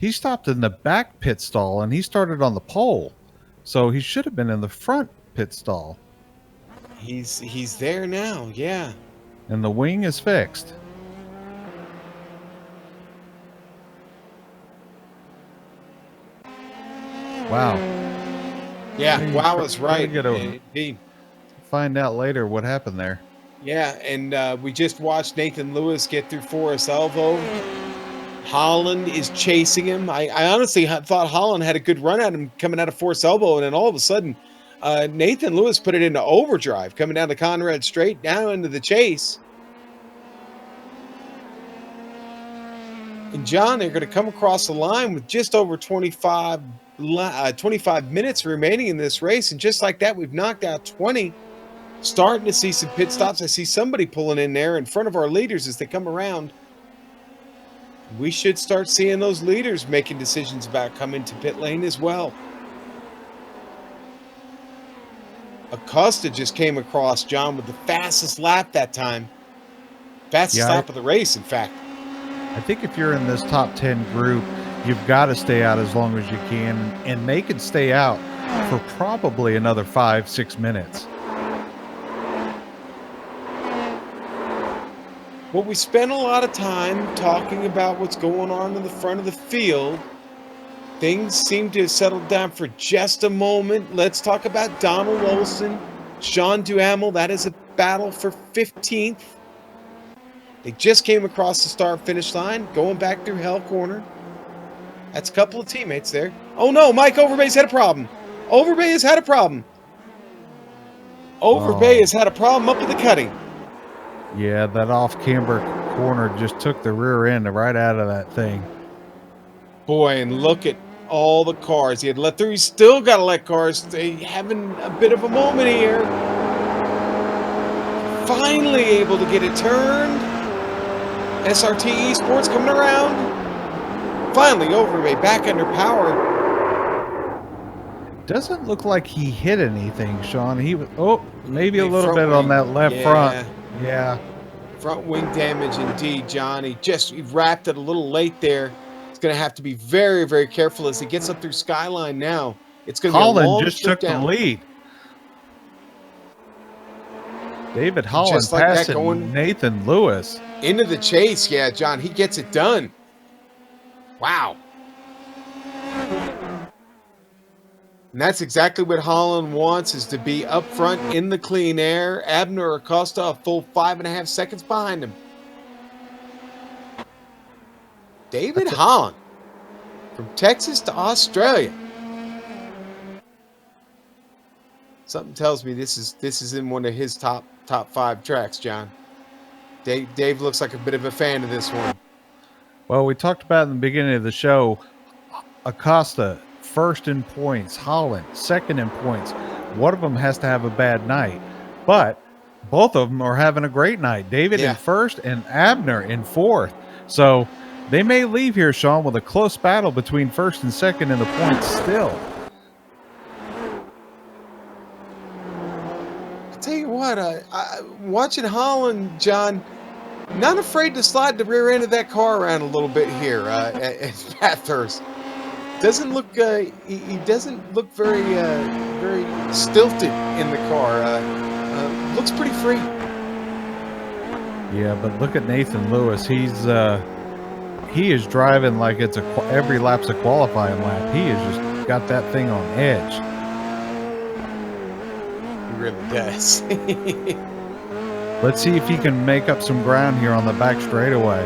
in the back pit stall, and he started on the pole. So he should have been in the front pit stall. He's there now, yeah. And the wing is fixed. Wow. Yeah, wow is right. Indeed. Find out later what happened there. Yeah, and we just watched Nathan Lewis get through Forest Elbow. Holland is chasing him. I honestly thought Holland had a good run at him coming out of Forest Elbow, and then all of a sudden, Nathan Lewis put it into overdrive, coming down the Conrad Straight, down into the chase. And John, they're going to come across the line with just over 25 minutes remaining in this race, and just like that, we've knocked out 20. Starting to see some pit stops. I see somebody pulling in there in front of our leaders as they come around. We should start seeing those leaders making decisions about coming to pit lane as well. Acosta just came across John with the fastest lap that time. Fastest lap of the race, in fact. I think if you're in this top 10 group, you've got to stay out as long as you can, and they could stay out for probably another 5-6 minutes. Well, we spent a lot of time talking about what's going on in the front of the field. Things seem to have settled down for just a moment. Let's talk about Donald Olson, Sean Duhamel. That is a battle for 15th. They just came across the start-finish line, going back through Hell Corner. That's a couple of teammates there. Oh no, Mike Overbay's had a problem. Overbay has had a problem. Overbay has had a problem up at the cutting. Yeah, that off-camber corner just took the rear end right out of that thing. Boy, and look at all the cars he had let through. He's still got to let cars. They having a bit of a moment here. Finally able to get it turned. SRT Esports coming around. Finally, Overbay back under power. Doesn't look like he hit anything, Sean. He was maybe a little bit on that left front. Yeah. Front wing damage indeed, John. He wrapped it a little late there. He's going to have to be very, very careful as he gets up through Skyline now. It's going to be a long Holland just took the lead. David Holland just like passing that going Nathan Lewis. Into the chase. Yeah, John, he gets it done. Wow. And that's exactly what Holland wants, is to be up front in the clean air. Abner Acosta a full 5.5 seconds behind him. David Holland from Texas to Australia. Something tells me this is in one of his top 5 tracks, John. Dave looks like a bit of a fan of this one. Well, we talked about in the beginning of the show, Acosta first in points, Holland second in points. One of them has to have a bad night, but both of them are having a great night. David in first and Abner in fourth. So they may leave here, Sean, with a close battle between first and second in the points still. I'll tell you what, watching Holland, John, not afraid to slide the rear end of that car around a little bit here at Bathurst. Doesn't look he doesn't look very stilted in the car. Looks pretty free. Yeah, but look at Nathan Lewis. He is driving like it's every lap's a qualifying lap. He has just got that thing on edge. He really does. Let's see if he can make up some ground here on the back straightaway.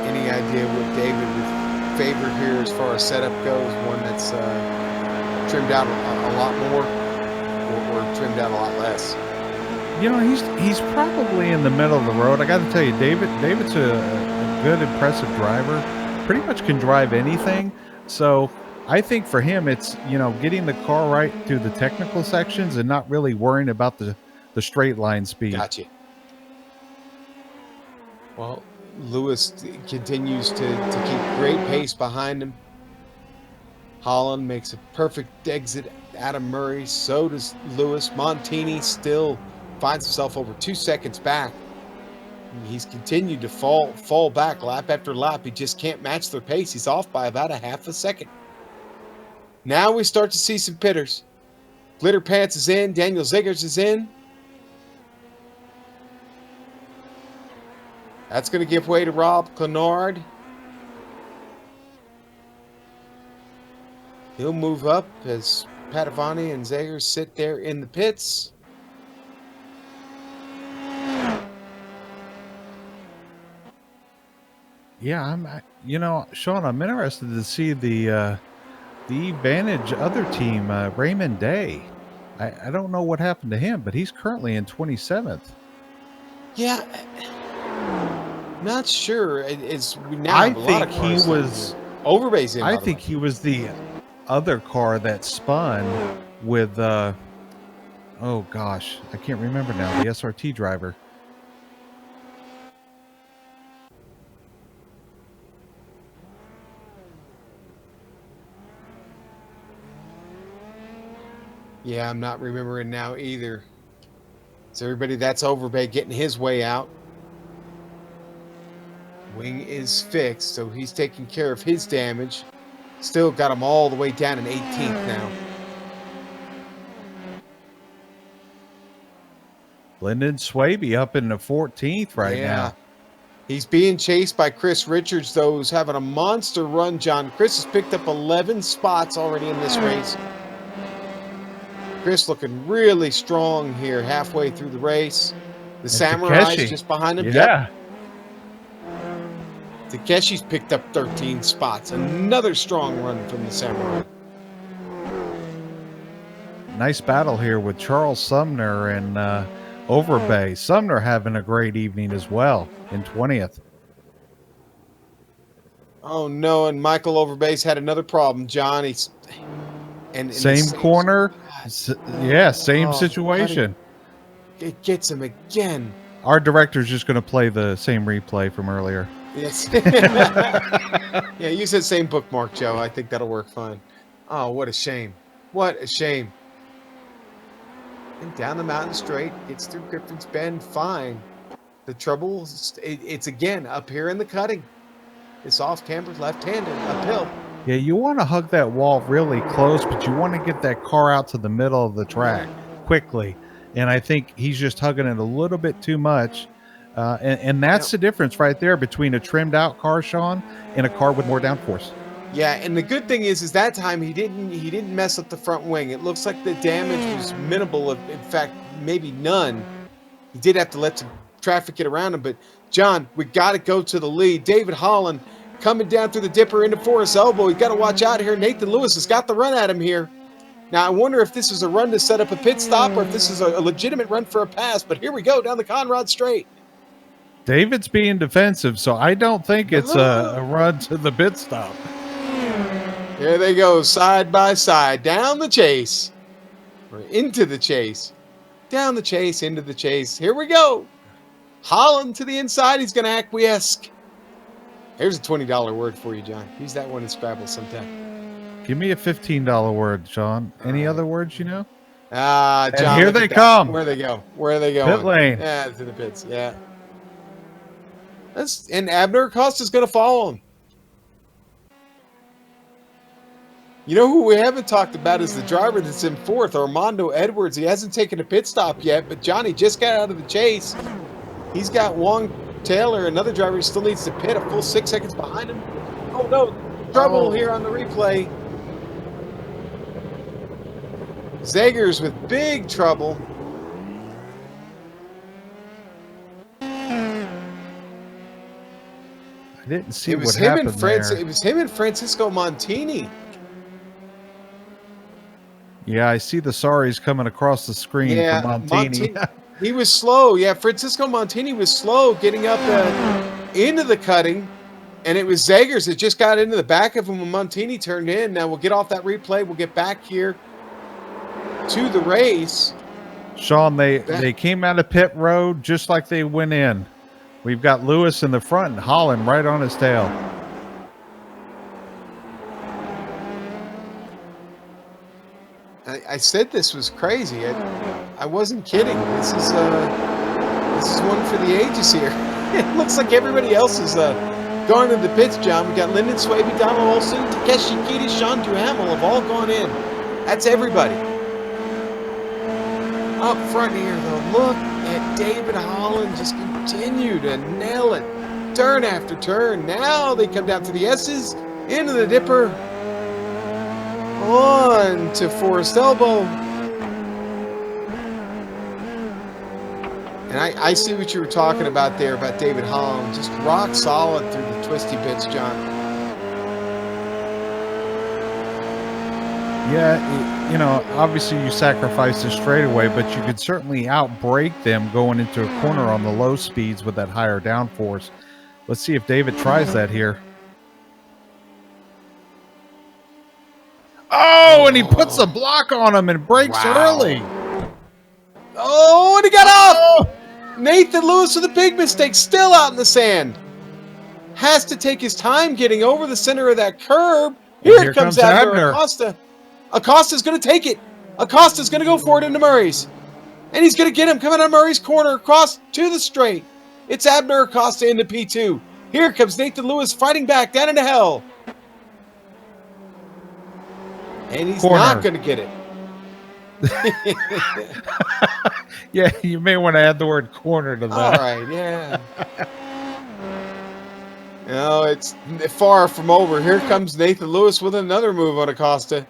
Any idea what David would favor here as far as setup goes? One that's trimmed out a lot more or trimmed out a lot less? You know, he's probably in the middle of the road. I got to tell you, David's a good, impressive driver. Pretty much can drive anything. So I think for him, it's, you know, getting the car right through the technical sections and not really worrying about the straight line speed. Gotcha. Well, Lewis continues to keep great pace behind him. Holland makes a perfect exit out of Murray. So does Lewis. Montini still finds himself over 2 seconds back. He's continued to fall back lap after lap. He just can't match their pace. He's off by about a half a second. Now we start to see some pitters. Glitter Pants is in. Daniel Zegers is in. That's going to give way to Rob Clenard. He'll move up as Padavani and Zegers sit there in the pits. Yeah, you know, Sean, I'm interested to see the Advantage other team, Raymond Day. I don't know what happened to him, but he's currently in 27th. Yeah, not sure. It's now I have a lot of think cars he was Overbay's in. I by the think way. he was the other car that spun with oh gosh, I can't remember now, the SRT driver. Yeah, I'm not remembering now either. So everybody, that's Overbay getting his way out. Wing is fixed, so he's taking care of his damage. Still got him all the way down in 18th now. Lyndon Swaby up in the 14th right now. He's being chased by Chris Richards, though, who's having a monster run, John. Chris has picked up 11 spots already in this race. Chris looking really strong here halfway through the race. The Samurai's Takeshi, just behind him. Yeah. Yep. Takeshi's picked up 13 spots. Another strong run from the Samurai. Nice battle here with Charles Sumner and Overbay. Sumner having a great evening as well in 20th. Oh no, and Michael Overbay's had another problem, John. He's Same corner. Yeah, same situation. It gets him again. Our director's just going to play the same replay from earlier. Yes. Yeah, use that same bookmark, Joe. I think that'll work fine. Oh, what a shame. What a shame. And down the mountain straight, gets through Griffin's Bend, fine. The trouble, it's again up here in the cutting. It's off camber, left-handed, uphill. Yeah, you want to hug that wall really close, but you want to get that car out to the middle of the track quickly. And I think he's just hugging it a little bit too much. And that's the difference right there between a trimmed out car, Sean, and a car with more downforce. Yeah, and the good thing is that time he didn't mess up the front wing. It looks like the damage was minimal, in fact, maybe none. He did have to let some traffic get around him, but John, we got to go to the lead. David Holland coming down through the dipper into Forrest's elbow. You got to watch out here. Nathan Lewis has got the run at him here. Now, I wonder if this is a run to set up a pit stop or if this is a legitimate run for a pass, but here we go down the Conrad straight. David's being defensive, so I don't think it's a run to the pit stop. Here they go, side by side, down the chase, or into the chase, down the chase, into the chase. Here we go. Holland to the inside. He's going to acquiesce. Here's a $20 word for you, John. Use that one in Scrabble sometime. Give me a $15 word, Sean. Any other words you know? John. And here they come. Where they go? Where are they going? Pit lane. Yeah, to the pits. Yeah. And Abner Acosta's going to follow him. You know who we haven't talked about is the driver that's in fourth, Armando Edwards. He hasn't taken a pit stop yet, but Johnny just got out of the chase. He's got Wong Taylor, another driver who still needs to pit, a full 6 seconds behind him. Oh no, trouble here on the replay. Zegers with big trouble. I didn't see It was what happened there. It was him and Francisco Montini. Yeah, I see the sorries coming across the screen for Yeah, Montini. he was slow. Yeah, Francisco Montini was slow getting up into the cutting, and it was Zegers that just got into the back of him when Montini turned in. Now we'll get off that replay. We'll get back here to the race. Sean, they came out of pit road just like they went in. We've got Lewis in the front and Holland right on his tail. I said this was crazy. I wasn't kidding. This is one for the ages here. It looks like everybody else is gone into the pits, John. We got Lyndon Swaby, Donald Olson, Takeshi Kiti, Sean Duhamel have all gone in. That's everybody. Up front here, though, look at David Holland just continue to nail it turn after turn. Now they come down to the S's, into the dipper, on to Forest Elbow. And I see what you were talking about there about David Holland. Just rock solid through the twisty bits, John. Yeah, you know, obviously you sacrifice the straightaway, but you could certainly outbrake them going into a corner on the low speeds with that higher downforce. Let's see if David tries that here. Oh, and he puts a block on him and breaks early. Oh, and he got off! Nathan Lewis with a big mistake, still out in the sand. Has to take his time getting over the center of that curb. Here comes Abner Acosta. Acosta's going to take it. Acosta's going to go for it into Murray's. And he's going to get him coming out of Murray's corner across to the straight. It's Abner Acosta into P2. Here comes Nathan Lewis fighting back down into hell. And he's not going to get it. Yeah, you may want to add the word corner to that. All right, yeah. No, it's far from over. Here comes Nathan Lewis with another move on Acosta.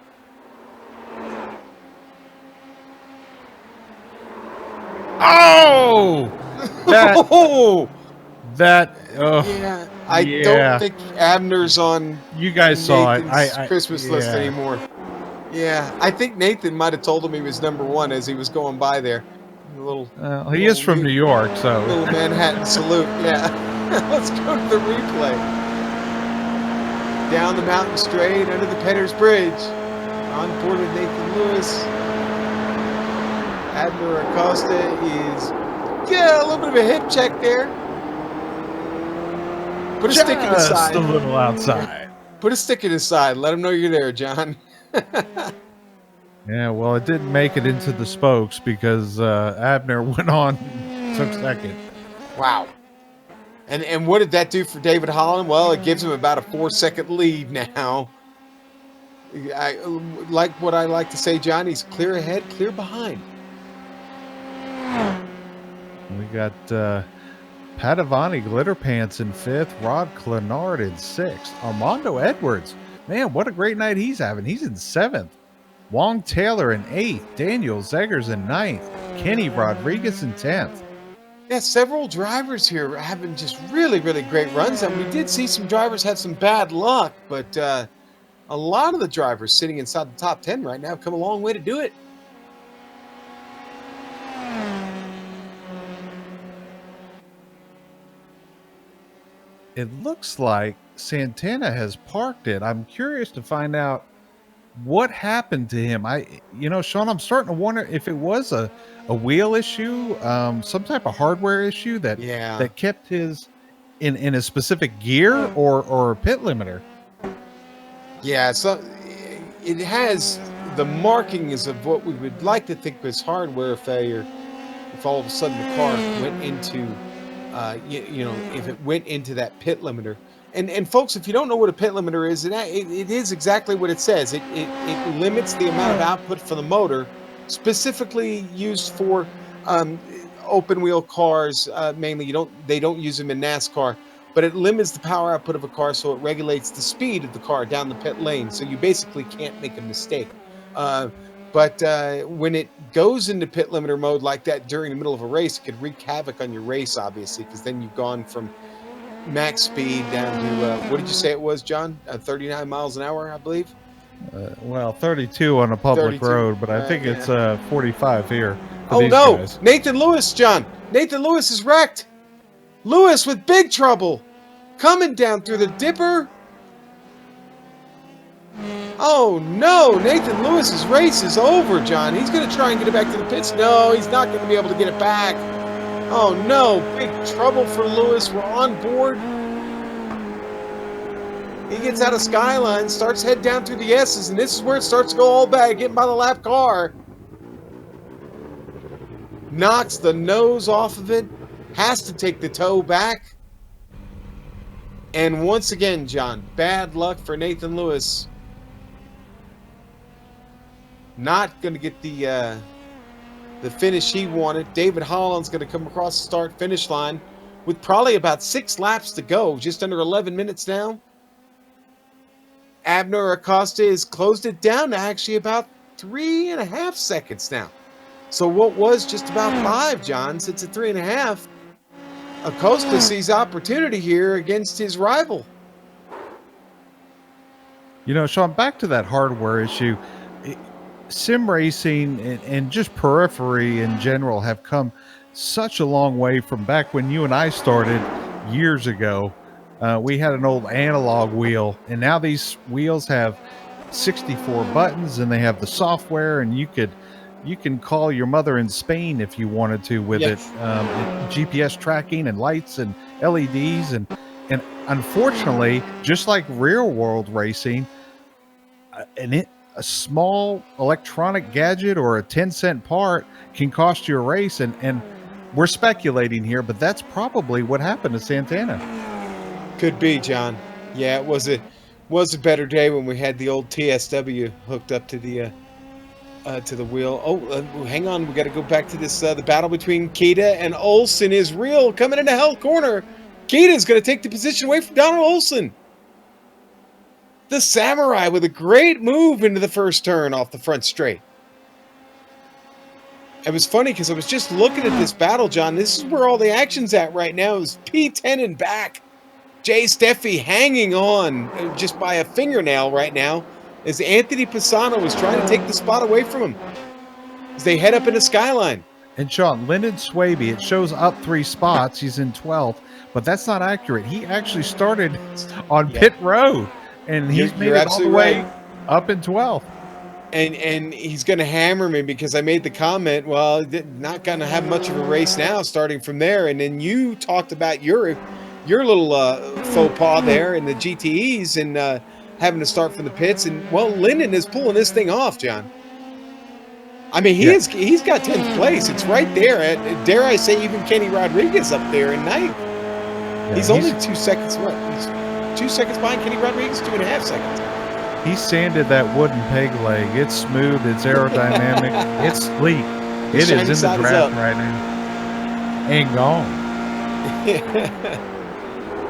Oh! Yeah, I don't think Abner's on you guys saw Nathan's it. Christmas list anymore. Yeah, I think Nathan might have told him he was number one as he was going by there. He is from New York, so. Little Manhattan salute, yeah. Let's go to the replay. Down the mountain straight, under the Penner's Bridge. On board with Nathan Lewis. Abner Acosta is, a little bit of a hip check there. Put a stick in his side. Just a little outside. Put a stick in his side. Let him know you're there, John. Yeah, well, it didn't make it into the spokes because Abner went on, took second. Wow. And what did that do for David Holland? Well, it gives him about a 4-second lead now. Like what I like to say, John, he's clear ahead, clear behind. We got Padavani Glitter Pants in 5th, Rod Clenard in 6th, Armando Edwards. Man, what a great night he's having. He's in 7th. Wong Taylor in 8th, Daniel Zegers in 9th, Kenny Rodriguez in 10th. Yeah, several drivers here having just really, really great runs. And we did see some drivers have some bad luck, but a lot of the drivers sitting inside the top 10 right now have come a long way to do it. It looks like Santana has parked it. I'm curious to find out what happened to him. Sean, I'm starting to wonder if it was a wheel issue, some type of hardware issue that kept his in a specific gear or a pit limiter. Yeah, so it has the markings of what we would like to think was hardware failure. If all of a sudden the car went into, if it went into that pit limiter. And folks, if you don't know what a pit limiter is, it is exactly what it says. It limits the amount of output for the motor, specifically used for open wheel cars. Mainly, they don't use them in NASCAR, but it limits the power output of a car, so it regulates the speed of the car down the pit lane. So you basically can't make a mistake. But when it goes into pit limiter mode like that during the middle of a race, it could wreak havoc on your race, obviously, because then you've gone from max speed down to what did you say it was, John? 39 miles an hour, I believe. Well, 32 on a public 32. road, but I think it's 45 here for Oh these no, guys. Nathan Lewis, John. Nathan Lewis is wrecked. Lewis with big trouble. Coming down through the dipper. Oh no, Nathan Lewis's race is over, John. He's going to try and get it back to the pits. No, he's not going to be able to get it back. Oh no, big trouble for Lewis. We're on board. He gets out of Skyline, starts head down through the S's, and this is where it starts to go all bad, getting by the lap car. Knocks the nose off of it, has to take the toe back. And once again, John, bad luck for Nathan Lewis. Not going to get the finish he wanted. David Holland's going to come across the start-finish line with probably about 6 laps to go, just under 11 minutes now. Abner Acosta has closed it down to actually about 3.5 seconds now. So what was just about 5, John, since at 3.5, Acosta sees opportunity here against his rival. You know, Sean, back to that hardware issue. Sim racing and just periphery in general have come such a long way from back when you and I started years ago. We had an old analog wheel, and now these wheels have 64 buttons, and they have the software, and you can call your mother in Spain if you wanted to with it. GPS tracking and lights and LEDs, and unfortunately, just like real world racing, a small electronic gadget or a 10-cent part can cost you a race, and we're speculating here, but that's probably what happened to Santana. Could be, John. Yeah, it was a better day when we had the old TSW hooked up to the wheel. Oh, hang on, we got to go back to this. The battle between Kita and Olsen is real. Coming into Hell Corner, Kita's going to take the position away from Donald Olsen. The Samurai with a great move into the first turn off the front straight. It was funny because I was just looking at this battle, John. This is where all the action's at right now. Is P10 and back. Jay Steffi hanging on just by a fingernail right now as Anthony Pisano was trying to take the spot away from him as they head up into Skyline. And Sean, Lyndon Swaby, it shows up 3 spots. He's in 12th, but that's not accurate. He actually started on pit road, and he's made it all the way up in 12th. And he's going to hammer me because I made the comment, well, not going to have much of a race now starting from there. And then you talked about your little faux pas there in the GTEs and having to start from the pits. And, well, Lyndon is pulling this thing off, John. I mean, he's got 10th place. It's right there. Dare I say even Kenny Rodriguez up there in 9th. Yeah, he's only 2 seconds. What? He's 2 seconds behind Kenny Rodriguez, 2.5 seconds. He sanded that wooden peg leg. It's smooth. It's aerodynamic. It's sleek. It is in the draft right now. And gone.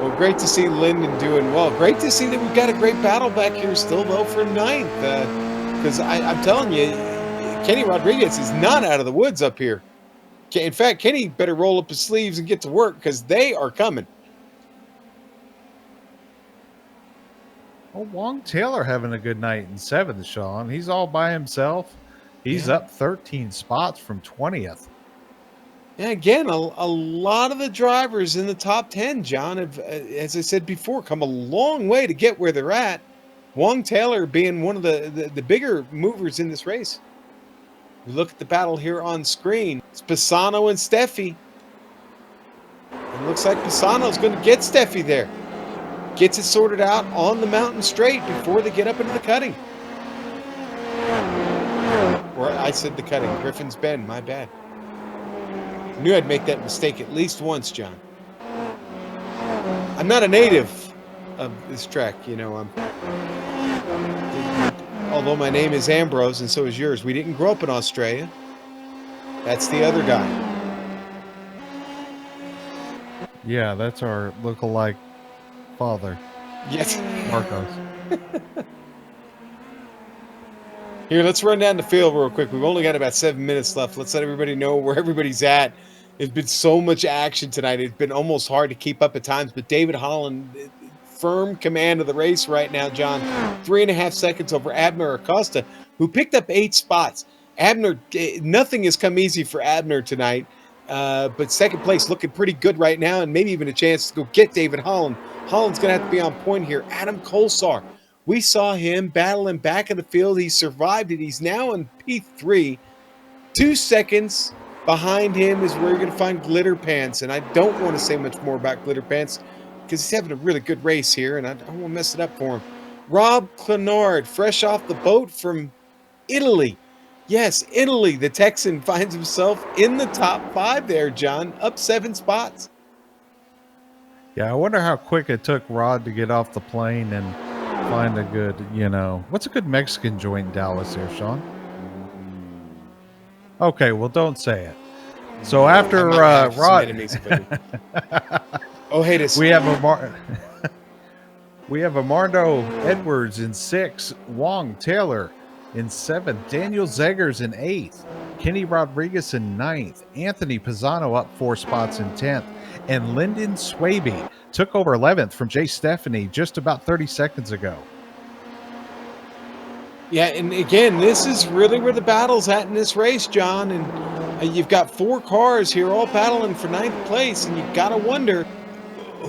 Well, great to see Lyndon doing well. Great to see that we've got a great battle back here still, though, for 9th. Because I'm telling you, Kenny Rodriguez is not out of the woods up here. In fact, Kenny better roll up his sleeves and get to work because they are coming. Well, Wong Taylor having a good night in 7th, Sean. He's all by himself. He's up 13 spots from 20th. Yeah, again, a lot of the drivers in the top 10, John, have, as I said before, come a long way to get where they're at. Wong Taylor being one of the bigger movers in this race. We look at the battle here on screen. It's Pisano and Steffi. It looks like Pisano's going to get Steffi there. Gets it sorted out on the mountain straight before they get up into the cutting. Or I said the cutting. Griffin's Bend, my bad. Knew I'd make that mistake at least once, John. I'm not a native of this track, you know. Although my name is Ambrose and so is yours. We didn't grow up in Australia. That's the other guy. Yeah, that's our look-alike father. Yes. Marcos. Here, let's run down the field real quick. We've only got about 7 minutes left. Let's let everybody know where everybody's at. There's been so much action tonight. It's been almost hard to keep up at times, but David Holland firm command of the race right now, John. 3.5 seconds over Abner Acosta, who picked up 8 spots. Abner, nothing has come easy for Abner tonight, but second place looking pretty good right now, and maybe even a chance to go get David Holland. Holland's going to have to be on point here. Adam Kolsar, we saw him battling back in the field. He survived it. He's now in P3. 2 seconds behind him is where you're going to find Glitter Pants, and I don't want to say much more about Glitter Pants because he's having a really good race here, and I don't want to mess it up for him. Rob Clenard, fresh off the boat from Italy. Yes, Italy. The Texan finds himself in the top 5 there, John, up 7 spots. Yeah, I wonder how quick it took Rod to get off the plane and find a good, what's a good Mexican joint in Dallas here, Sean? Okay, well, don't say it. So after Rod, oh, hey, this we have Amardo Edwards in 6th, Wong Taylor in 7th, Daniel Zeggers in 8th, Kenny Rodriguez in 9th, Anthony Pisano up 4 spots in 10th, and Lyndon Swaby took over 11th from Jay Stephanie just about 30 seconds ago. Yeah, and again, this is really where the battle's at in this race, John. And you've got 4 cars here all battling for 9th place, and you've got to wonder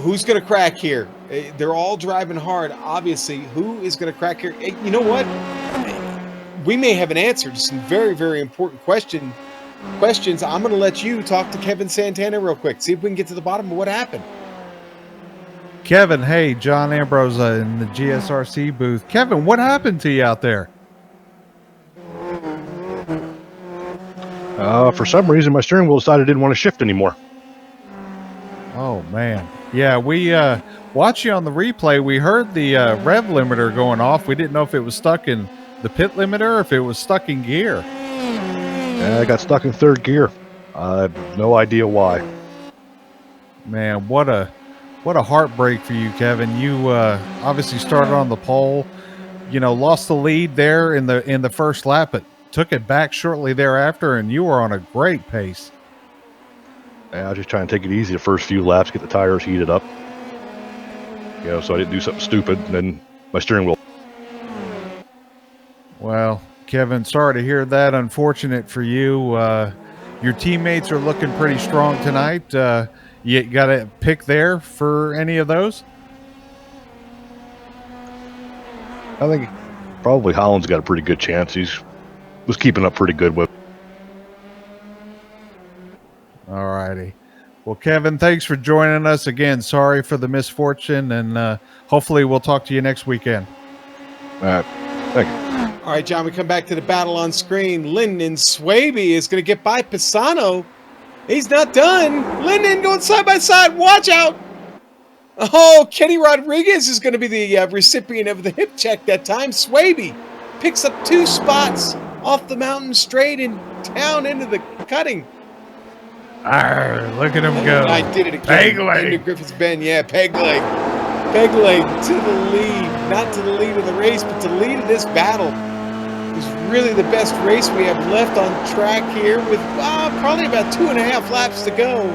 who's going to crack here. They're all driving hard, obviously. Who is going to crack here? You know what? We may have an answer to some very, very important questions. I'm going to let you talk to Kevin Santana real quick. See if we can get to the bottom of what happened. Kevin, hey, John Ambrose in the GSRC booth. Kevin, what happened to you out there? For some reason, my steering wheel decided it didn't want to shift anymore. Oh, man. Yeah, we watched you on the replay. We heard the rev limiter going off. We didn't know if it was stuck in the pit limiter or if it was stuck in gear. I got stuck in 3rd gear. I have no idea why. Man, what a heartbreak for you, Kevin. You obviously started on the pole, lost the lead there in the first lap, but took it back shortly thereafter, and you were on a great pace. I was just trying to take it easy the first few laps, get the tires heated up. So I didn't do something stupid, and then my steering wheel. Well, Kevin, sorry to hear that. Unfortunate for you. Your teammates are looking pretty strong tonight. You got a pick there for any of those? I think probably Holland's got a pretty good chance. He's was keeping up pretty good with. All righty. Well, Kevin, thanks for joining us again. Sorry for the misfortune, and hopefully we'll talk to you next weekend. All right. Thank you. All right, John, we come back to the battle on screen. Lyndon Swaby is going to get by Pisano. He's not done. Lyndon going side by side. Watch out. Oh, Kenny Rodriguez is going to be the recipient of the hip check that time. Swaby picks up 2 spots off the mountain straight and down into the cutting. Arr, look at him go. I did it again. Peg leg. Into Griffith's Bend. Yeah, peg leg. Peg leg to the lead. Not to the lead of the race, but to the lead of this battle. It's really the best race we have left on track here with probably about 2.5 laps to go.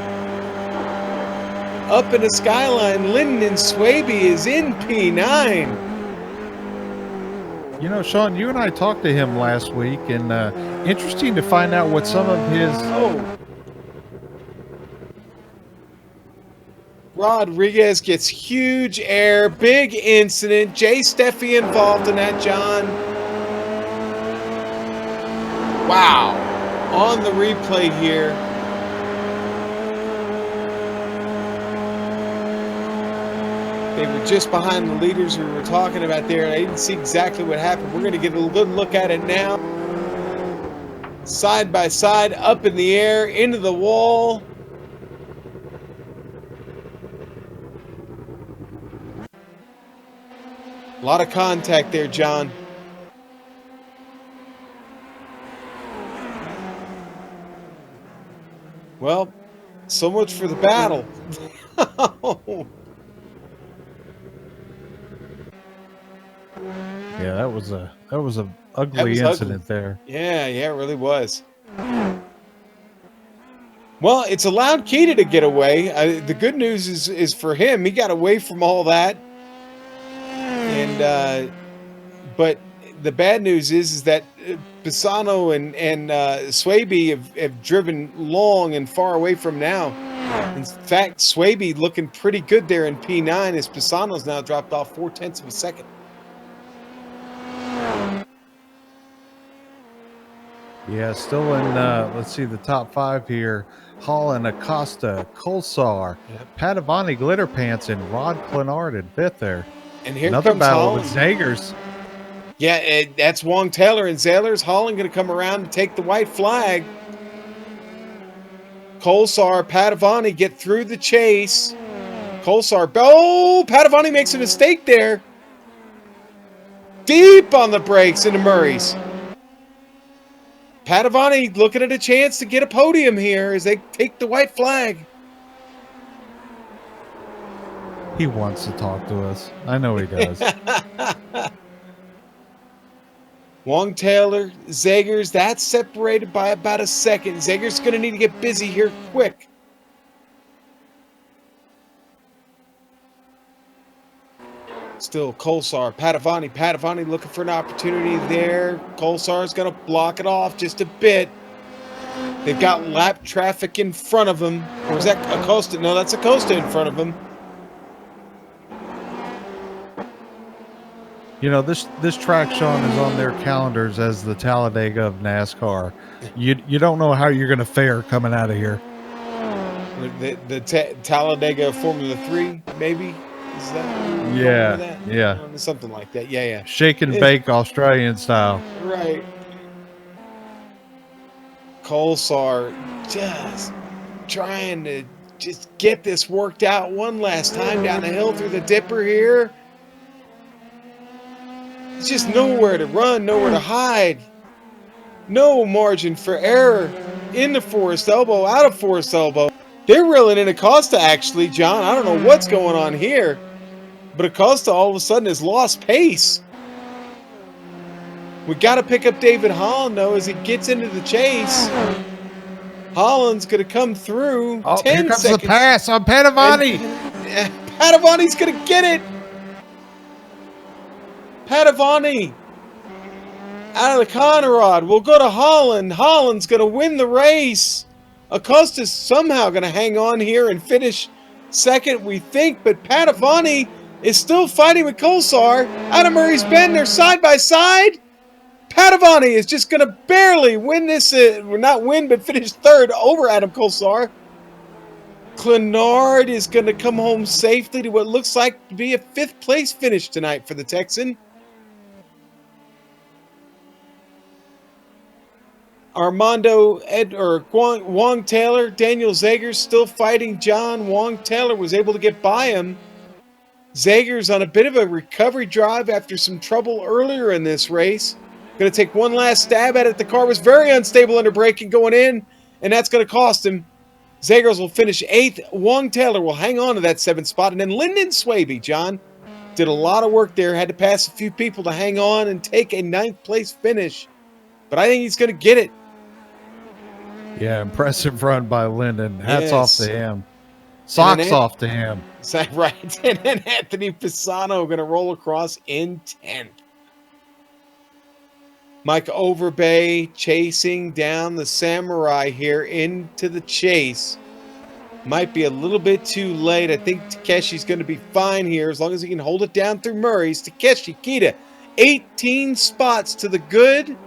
Up in the skyline, Lyndon Swaby is in P9. Sean, you and I talked to him last week, and interesting to find out what some of his... Rodriguez gets huge air, big incident. Jay Steffi involved in that, John. Wow. On the replay here. They were just behind the leaders we were talking about there, and I didn't see exactly what happened. We're going to get a good look at it now. Side by side, up in the air, into the wall. A lot of contact there, John. Well, so much for the battle. Yeah, that was a ugly incident there. Yeah, it really was. Well, it's allowed Keita to get away. The good news is for him, he got away from all that. And but the bad news is that Pisano and Swaby have driven long and far away from now. In fact, Swaby looking pretty good there in P9 as Pisano's now dropped off 0.4 of a second. Yeah, still in, let's see, the top 5 here. Holland, Acosta, Kolsar, Padavani, Glitter Pants, and Rod Clenard in 5th there. And here another comes battle Holland. with Zagers. Yeah, that's Wong Taylor and Zaylers. Holland going to come around and take the white flag. Kolsar, Padavani get through the chase. Kolsar, oh, Padavani makes a mistake there. Deep on the brakes into Murray's. Padavani looking at a chance to get a podium here as they take the white flag. He wants to talk to us. I know he does. Wong Taylor, Zagers, that's separated by about a second. Zagers going to need to get busy here quick. Still Kolsar, Padavani looking for an opportunity there. Kolsar's going to block it off just a bit. They've got lap traffic in front of them. Or is that Acosta? No, that's Acosta in front of them. You know, this track, Sean, is on their calendars as the Talladega of NASCAR. You don't know how you're going to fare coming out of here. The Talladega Formula 3, maybe? Is that? Yeah. Something like that. Yeah. Shake and bake Australian style. Right. Kolsar just trying to just get this worked out one last time down the hill through the dipper here. There's just nowhere to run, nowhere to hide. No margin for error. In the Forest Elbow, out of Forest Elbow. They're reeling in Acosta, actually, John. I don't know what's going on here. But Acosta all of a sudden has lost pace. We got to pick up David Holland, though, as he gets into the chase. Holland's going to come through. Oh, 10 here comes seconds. the pass on Padavani. Padavani's going to get it. Padavani out of the corner rod. We'll go to Holland. Holland's going to win the race. Acosta's somehow going to hang on here and finish second, we think, but Padavani is still fighting with Kolsar. Out of Murray's Bend, they're side by side. Padavani is just going to barely win this, not win, but finish third over Adam Kolsar. Clenard is going to come home safely to what looks like to be a 5th place finish tonight for the Texan. Wong Taylor, Daniel Zagers still fighting John. Wong Taylor was able to get by him. Zagers on a bit of a recovery drive after some trouble earlier in this race. Going to take one last stab at it. The car was very unstable under braking going in, and that's going to cost him. Zagers will finish 8th. Wong Taylor will hang on to that 7th spot. And then Lyndon Swaby, John, did a lot of work there. Had to pass a few people to hang on and take a 9th place finish. But I think he's going to get it. Yeah, impressive run by Lyndon. Hats off to him. Socks off to him. Right. And then Anthony Pisano going to roll across in 10th. Mike Overbay chasing down the Samurai here into the chase. Might be a little bit too late. I think Takeshi's going to be fine here as long as he can hold it down through Murray's. Takeshi Kita, 18 spots to the good.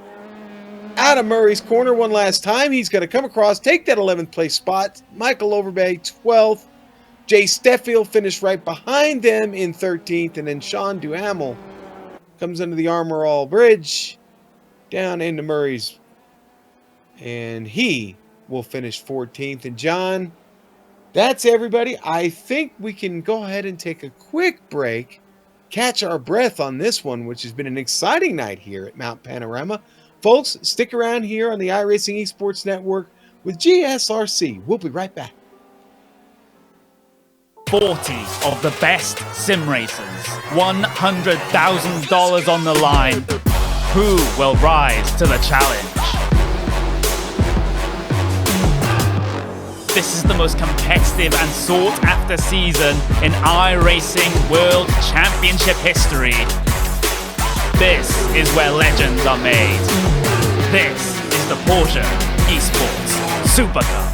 Out of Murray's corner one last time. He's going to come across, take that 11th place spot. Michael Overbay, 12th. Jay Steffield finished right behind them in 13th. And then Sean Duhamel comes under the Armor All Bridge down into Murray's. And he will finish 14th. And John, that's everybody. I think we can go ahead and take a quick break, catch our breath on this one, which has been an exciting night here at Mount Panorama. Folks, stick around here on the iRacing Esports Network with GSRC. We'll be right back. 40 of the best sim racers, $100,000 on the line. Who will rise to the challenge? This is the most competitive and sought-after season in iRacing World Championship history. This is where legends are made. This is the Porsche Esports Super Cup.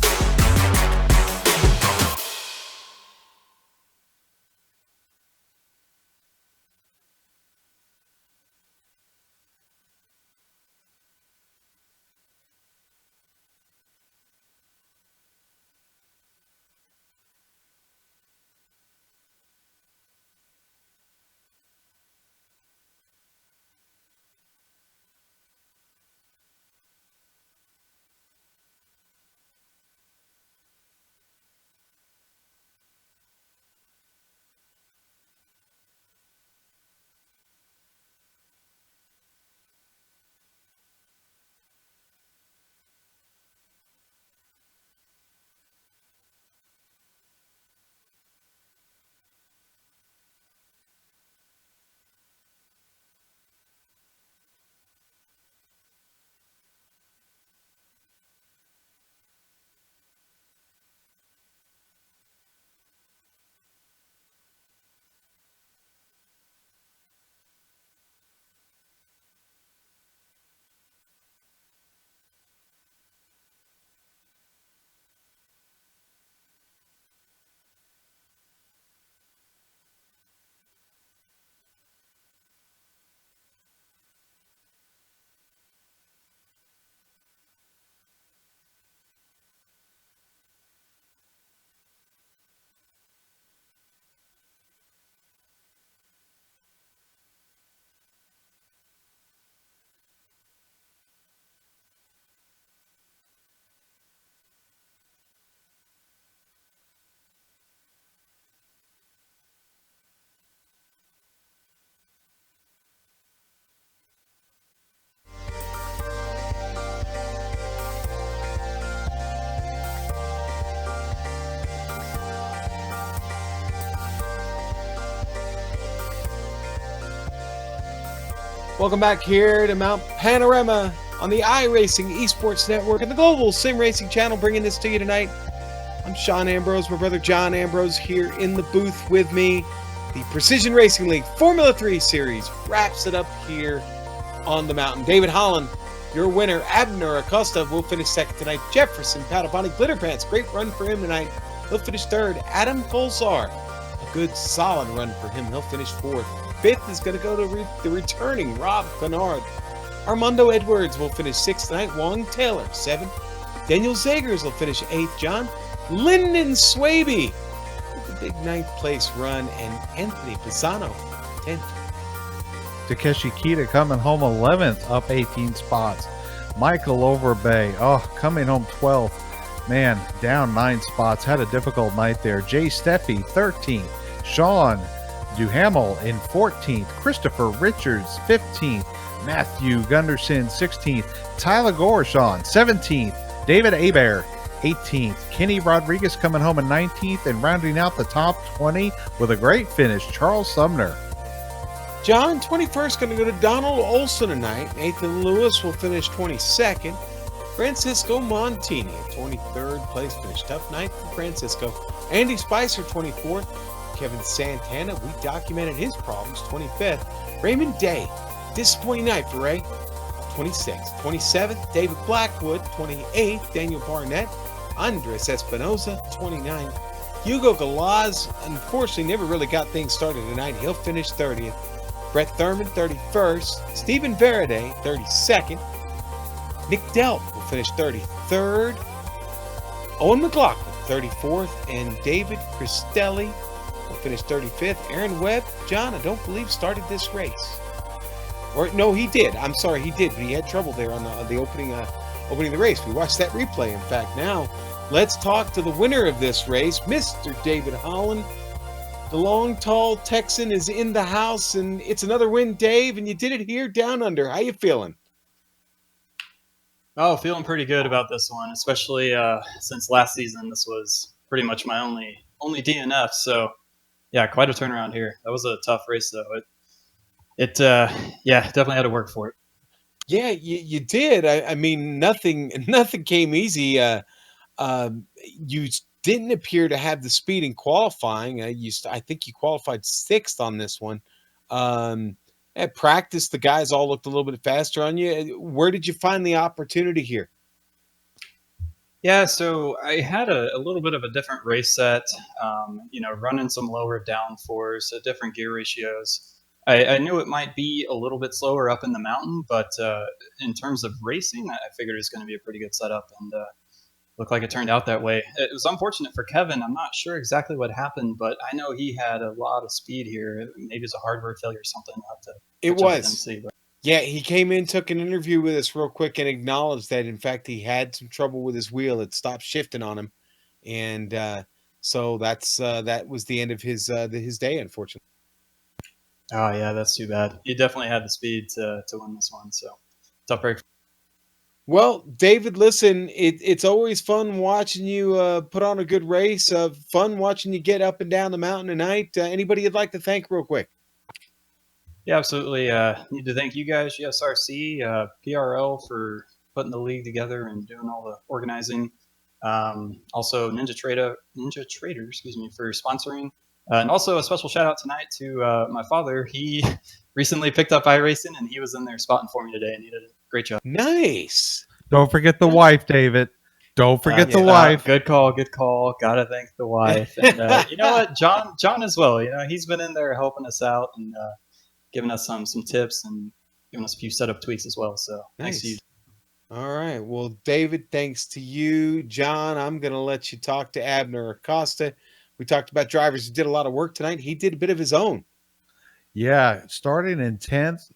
Welcome back here to Mount Panorama on the iRacing Esports Network and the Global SimRacing Channel, bringing this to you tonight. I'm Sean Ambrose, my brother John Ambrose here in the booth with me. The Precision Racing League Formula 3 Series wraps it up here on the mountain. David Holland, your winner. Abner Acosta will finish second tonight. Jefferson Padavani Glitter Pants, great run for him tonight. He'll finish third. Adam Colsar, a good solid run for him. He'll finish fourth. Fifth is going to go to the returning Rob Bernard. Armando Edwards will finish sixth tonight. Wong Taylor, seventh. Daniel Zagers will finish eighth. John Lyndon Swaby with a big ninth place run. And Anthony Pisano, 10th. Takeshi Kita coming home 11th, up 18 spots. Michael Overbay, coming home 12th. Man, down 9 spots. Had a difficult night there. Jay Steffi, 13th. Sean Duhamel in 14th. Christopher Richards, 15th. Matthew Gunderson, 16th. Tyler Gorshon, 17th. David Aber, 18th. Kenny Rodriguez coming home in 19th, and rounding out the top 20 with a great finish, Charles Sumner. John, 21st, going to go to Donald Olson tonight. Nathan Lewis will finish 22nd. Francisco Montini, 23rd place finish. Tough night for Francisco. Andy Spicer, 24th. Kevin Santana, we documented his problems, 25th. Raymond Day, disappointing night for Ray, 26th. 27th, David Blackwood, 28th. Daniel Barnett, Andres Espinoza, 29th. Hugo Galaz, unfortunately, never really got things started tonight. He'll finish 30th. Brett Thurman, 31st. Stephen Veraday, 32nd. Nick Delp will finish 33rd. Owen McLaughlin, 34th. And David Cristelli will finish 35th. Aaron Webb, John, I don't believe started this race. Or no, he did. I'm sorry, he did, but he had trouble there on the opening the race. We watched that replay, in fact. Now, let's talk to the winner of this race, Mr. David Holland. The long, tall Texan is in the house, and it's another win, Dave, and you did it here down under. How you feeling? Oh, feeling pretty good about this one, especially since last season this was pretty much my only DNF. So, yeah, quite a turnaround here. That was a tough race, though. It definitely had to work for it. Yeah, you did. I mean, nothing came easy. You didn't appear to have the speed in qualifying. I think you qualified 6th on this one. At practice, the guys all looked a little bit faster on you. Where did you find the opportunity here? Yeah, so I had a little bit of a different race set, running some lower downforce, different gear ratios. I knew it might be a little bit slower up in the mountain, but in terms of racing, I figured it was going to be a pretty good setup, and looked like it turned out that way. It was unfortunate for Kevin. I'm not sure exactly what happened, but I know he had a lot of speed here. Maybe it's a hardware failure or something. I'll have to It catch up with him was. and see, but Yeah, he came in, took an interview with us real quick, and acknowledged that, in fact, he had some trouble with his wheel. It stopped shifting on him. And so that was the end of his day, unfortunately. oh yeah, that's too bad. He definitely had the speed to win this one. So tough break. Well, David, listen, it's always fun watching you put on a good race. Fun watching you get up and down the mountain tonight. Anybody you'd like to thank real quick? Yeah, absolutely. Need to thank you guys, GSRC, PRL for putting the league together and doing all the organizing. Also, NinjaTrader, excuse me, for sponsoring. And also a special shout out tonight to my father. He recently picked up iRacing, and he was in there spotting for me today, and he did a great job. Nice. Don't forget the wife, David. Don't forget the wife. Good call. Gotta thank the wife. And you know what, John as well. He's been in there helping us out and giving us some tips and giving us a few setup tweaks as well. So thanks to you. All right. Well, David, thanks to you. John, I'm going to let you talk to Abner Acosta. We talked about drivers who did a lot of work tonight. He did a bit of his own. Yeah, starting in 10th,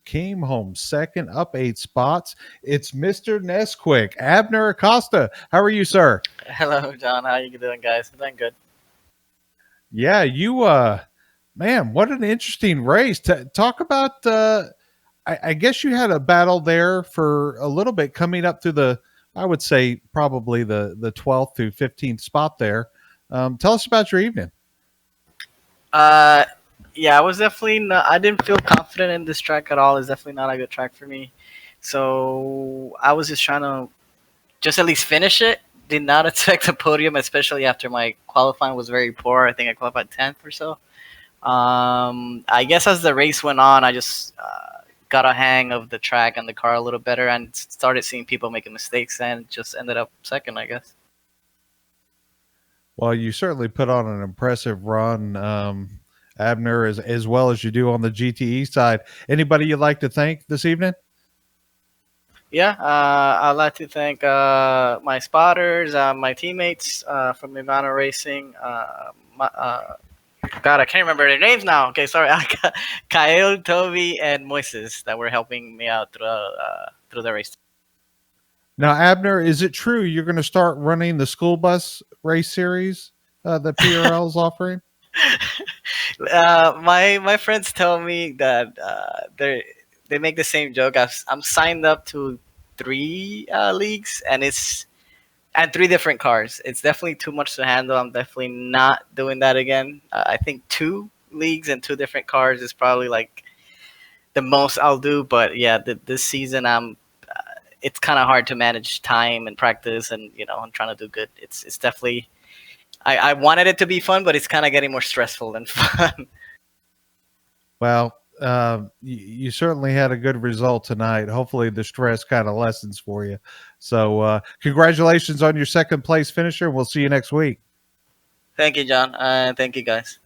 came home second, up 8 spots. It's Mr. Nesquik, Abner Acosta. How are you, sir? Hello, John. How you doing, guys? I'm doing good. Yeah, you man, what an interesting race. Talk about I guess you had a battle there for a little bit coming up to I would say probably the 12th to 15th spot there. Tell us about your evening. Yeah, I was definitely not, I didn't feel confident in this track at all. It's definitely not a good track for me. So I was just trying to just at least finish it. Did not expect the podium, especially after my qualifying was very poor. I think I qualified 10th or so. I guess as the race went on, I just got a hang of the track and the car a little better and started seeing people making mistakes and just ended up second, I guess. Well, you certainly put on an impressive run, Abner, as well as you do on the GTE side. Anybody you'd like to thank this evening? Yeah, I'd like to thank my spotters, my teammates from Nirvana Racing. God, I can't remember their names now. Okay, sorry. Kyle, Toby, and Moises that were helping me out through the race. Now, Abner, is it true you're going to start running the school bus race series that PRL is offering? My friends tell me that they make the same joke. I'm signed up to 3 leagues and 3 different cars. It's definitely too much to handle. I'm definitely not doing that again. I think 2 leagues and 2 different cars is probably like the most I'll do. But yeah, this season it's kind of hard to manage time and practice, and I'm trying to do good. It's definitely I wanted it to be fun, but it's kind of getting more stressful than fun. Well, you certainly had a good result tonight. Hopefully the stress kind of lessens for you. So congratulations on your second place finisher. We'll see you next week. Thank you, John. Thank you, guys.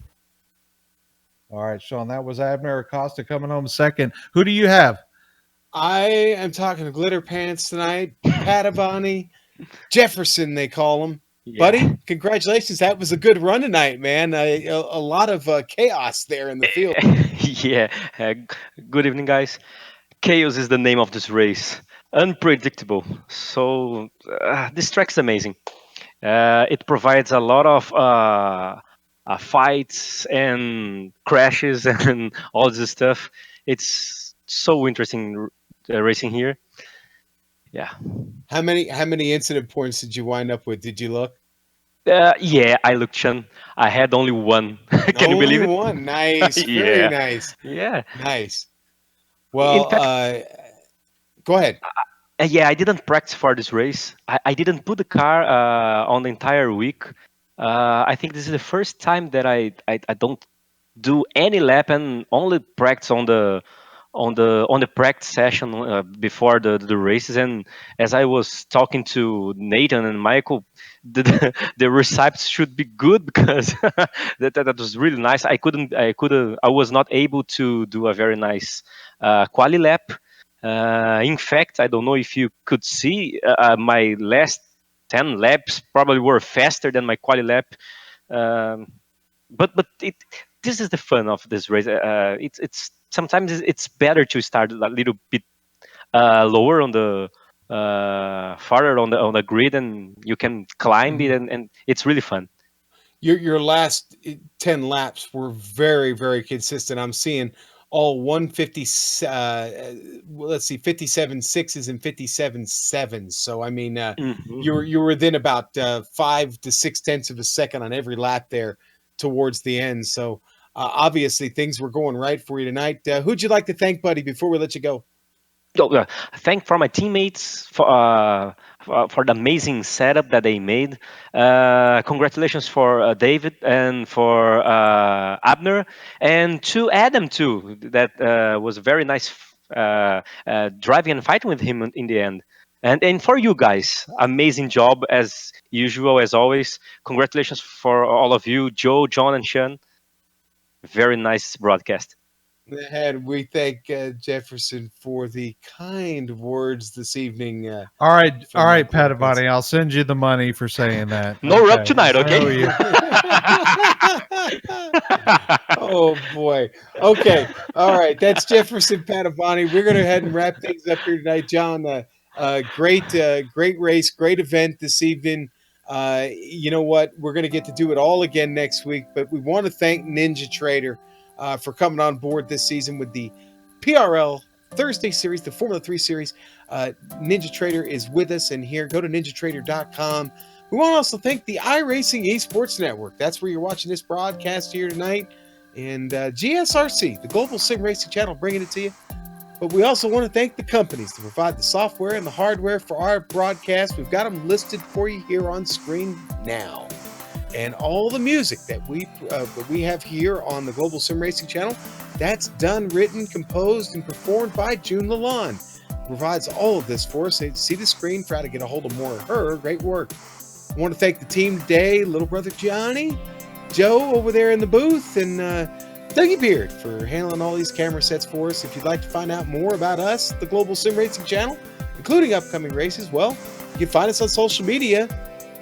All right, Sean, that was Abner Acosta coming home second. Who do you have? I am talking to Glitter Pants tonight. Padavani, Jefferson, they call him. Yeah. Buddy, congratulations. That was a good run tonight, man. A lot of chaos there in the field. Yeah. Good evening, guys. Chaos is the name of this race. Unpredictable. So this track's amazing. It provides a lot of fights and crashes and all this stuff. It's so interesting racing here. Yeah. How many incident points did you wind up with? Did you look? Yeah, I looked, Sean. I had only one. Can you believe it? Only one. Nice. Yeah. Very nice. Yeah. Nice. Well, In fact, go ahead. Yeah, I didn't practice for this race. I didn't put the car on the entire week. I think this is the first time that I don't do any lap and only practice on the practice session before the races. And as I was talking to Nathan and Michael, the receipts should be good because that was really nice. I was not able to do a very nice quali lap. In fact, I don't know if you could see my last 10 laps probably were faster than my quali lap. Um, but this is the fun of this race. It's sometimes it's better to start a little bit lower on the farther on the grid, and you can climb it, and it's really fun. Your last 10 laps were very, very consistent. I'm seeing all 150 let's see, 57 sixes and 57 sevens. So I mean, you were within about 5 to 6 tenths of a second on every lap there towards the end. So obviously things were going right for you tonight. Who'd you like to thank, buddy, before we let you go? Thank for my teammates for the amazing setup that they made. Congratulations for David and for Abner, and to Adam too. That was very nice driving and fighting with him in the end. And for you guys, amazing job as usual, as always. Congratulations for all of you, Joe, John, and Sean. Very nice broadcast. And we thank Jefferson for the kind words this evening. All right, Padavani, I'll send you the money for saying that. No rub tonight, okay? Oh boy. Okay. All right. That's Jefferson Padavani. We're going to head and wrap things up here tonight, John. Great race, great event this evening. You know what? We're going to get to do it all again next week, but we want to thank NinjaTrader for coming on board this season with the PRL Thursday series, the Formula 3 series. NinjaTrader is with us and here. Go to ninjatrader.com. We want to also thank the iRacing Esports Network. That's where you're watching this broadcast here tonight. And GSRC, the Global SimRacing Channel, bringing it to you. But we also want to thank the companies that provide the software and the hardware for our broadcast. We've got them listed for you here on screen now. And all the music that we have here on the Global SimRacing Channel, that's done, written, composed, and performed by June Lalonde. Provides all of this for us. See the screen, try to get a hold of more of her. Great work. I want to thank the team today, little brother Johnny, Joe over there in the booth, and Dougie Beard for handling all these camera sets for us. If you'd like to find out more about us, the Global SimRacing Channel, including upcoming races, well, you can find us on social media.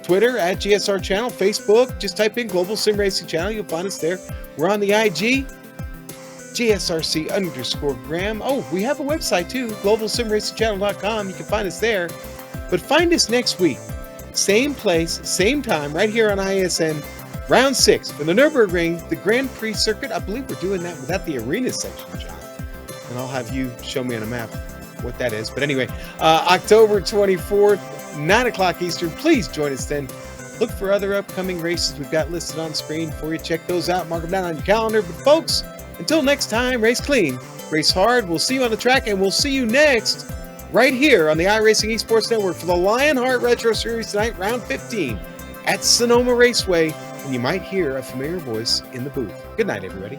Twitter at GSR Channel, Facebook, just type in Global SimRacing Channel, you'll find us there. We're on the IG, GSRC_Graham. Oh, we have a website too, globalsimracingchannel.com. You can find us there. But find us next week, same place, same time, right here on ISN, round 6 for the Nürburgring, the Grand Prix circuit. I believe we're doing that without the arena section, John. And I'll have you show me on a map what that is. But anyway, October 24th, 9 o'clock Eastern. Please join us then. Look for other upcoming races we've got listed on screen for you. Check those out. Mark them down on your calendar. But folks, until next time, race clean, race hard. We'll see you on the track, and we'll see you next right here on the iRacing Esports Network for the Lionheart Retro Series tonight, round 15 at Sonoma Raceway. And you might hear a familiar voice in the booth. Good night, everybody.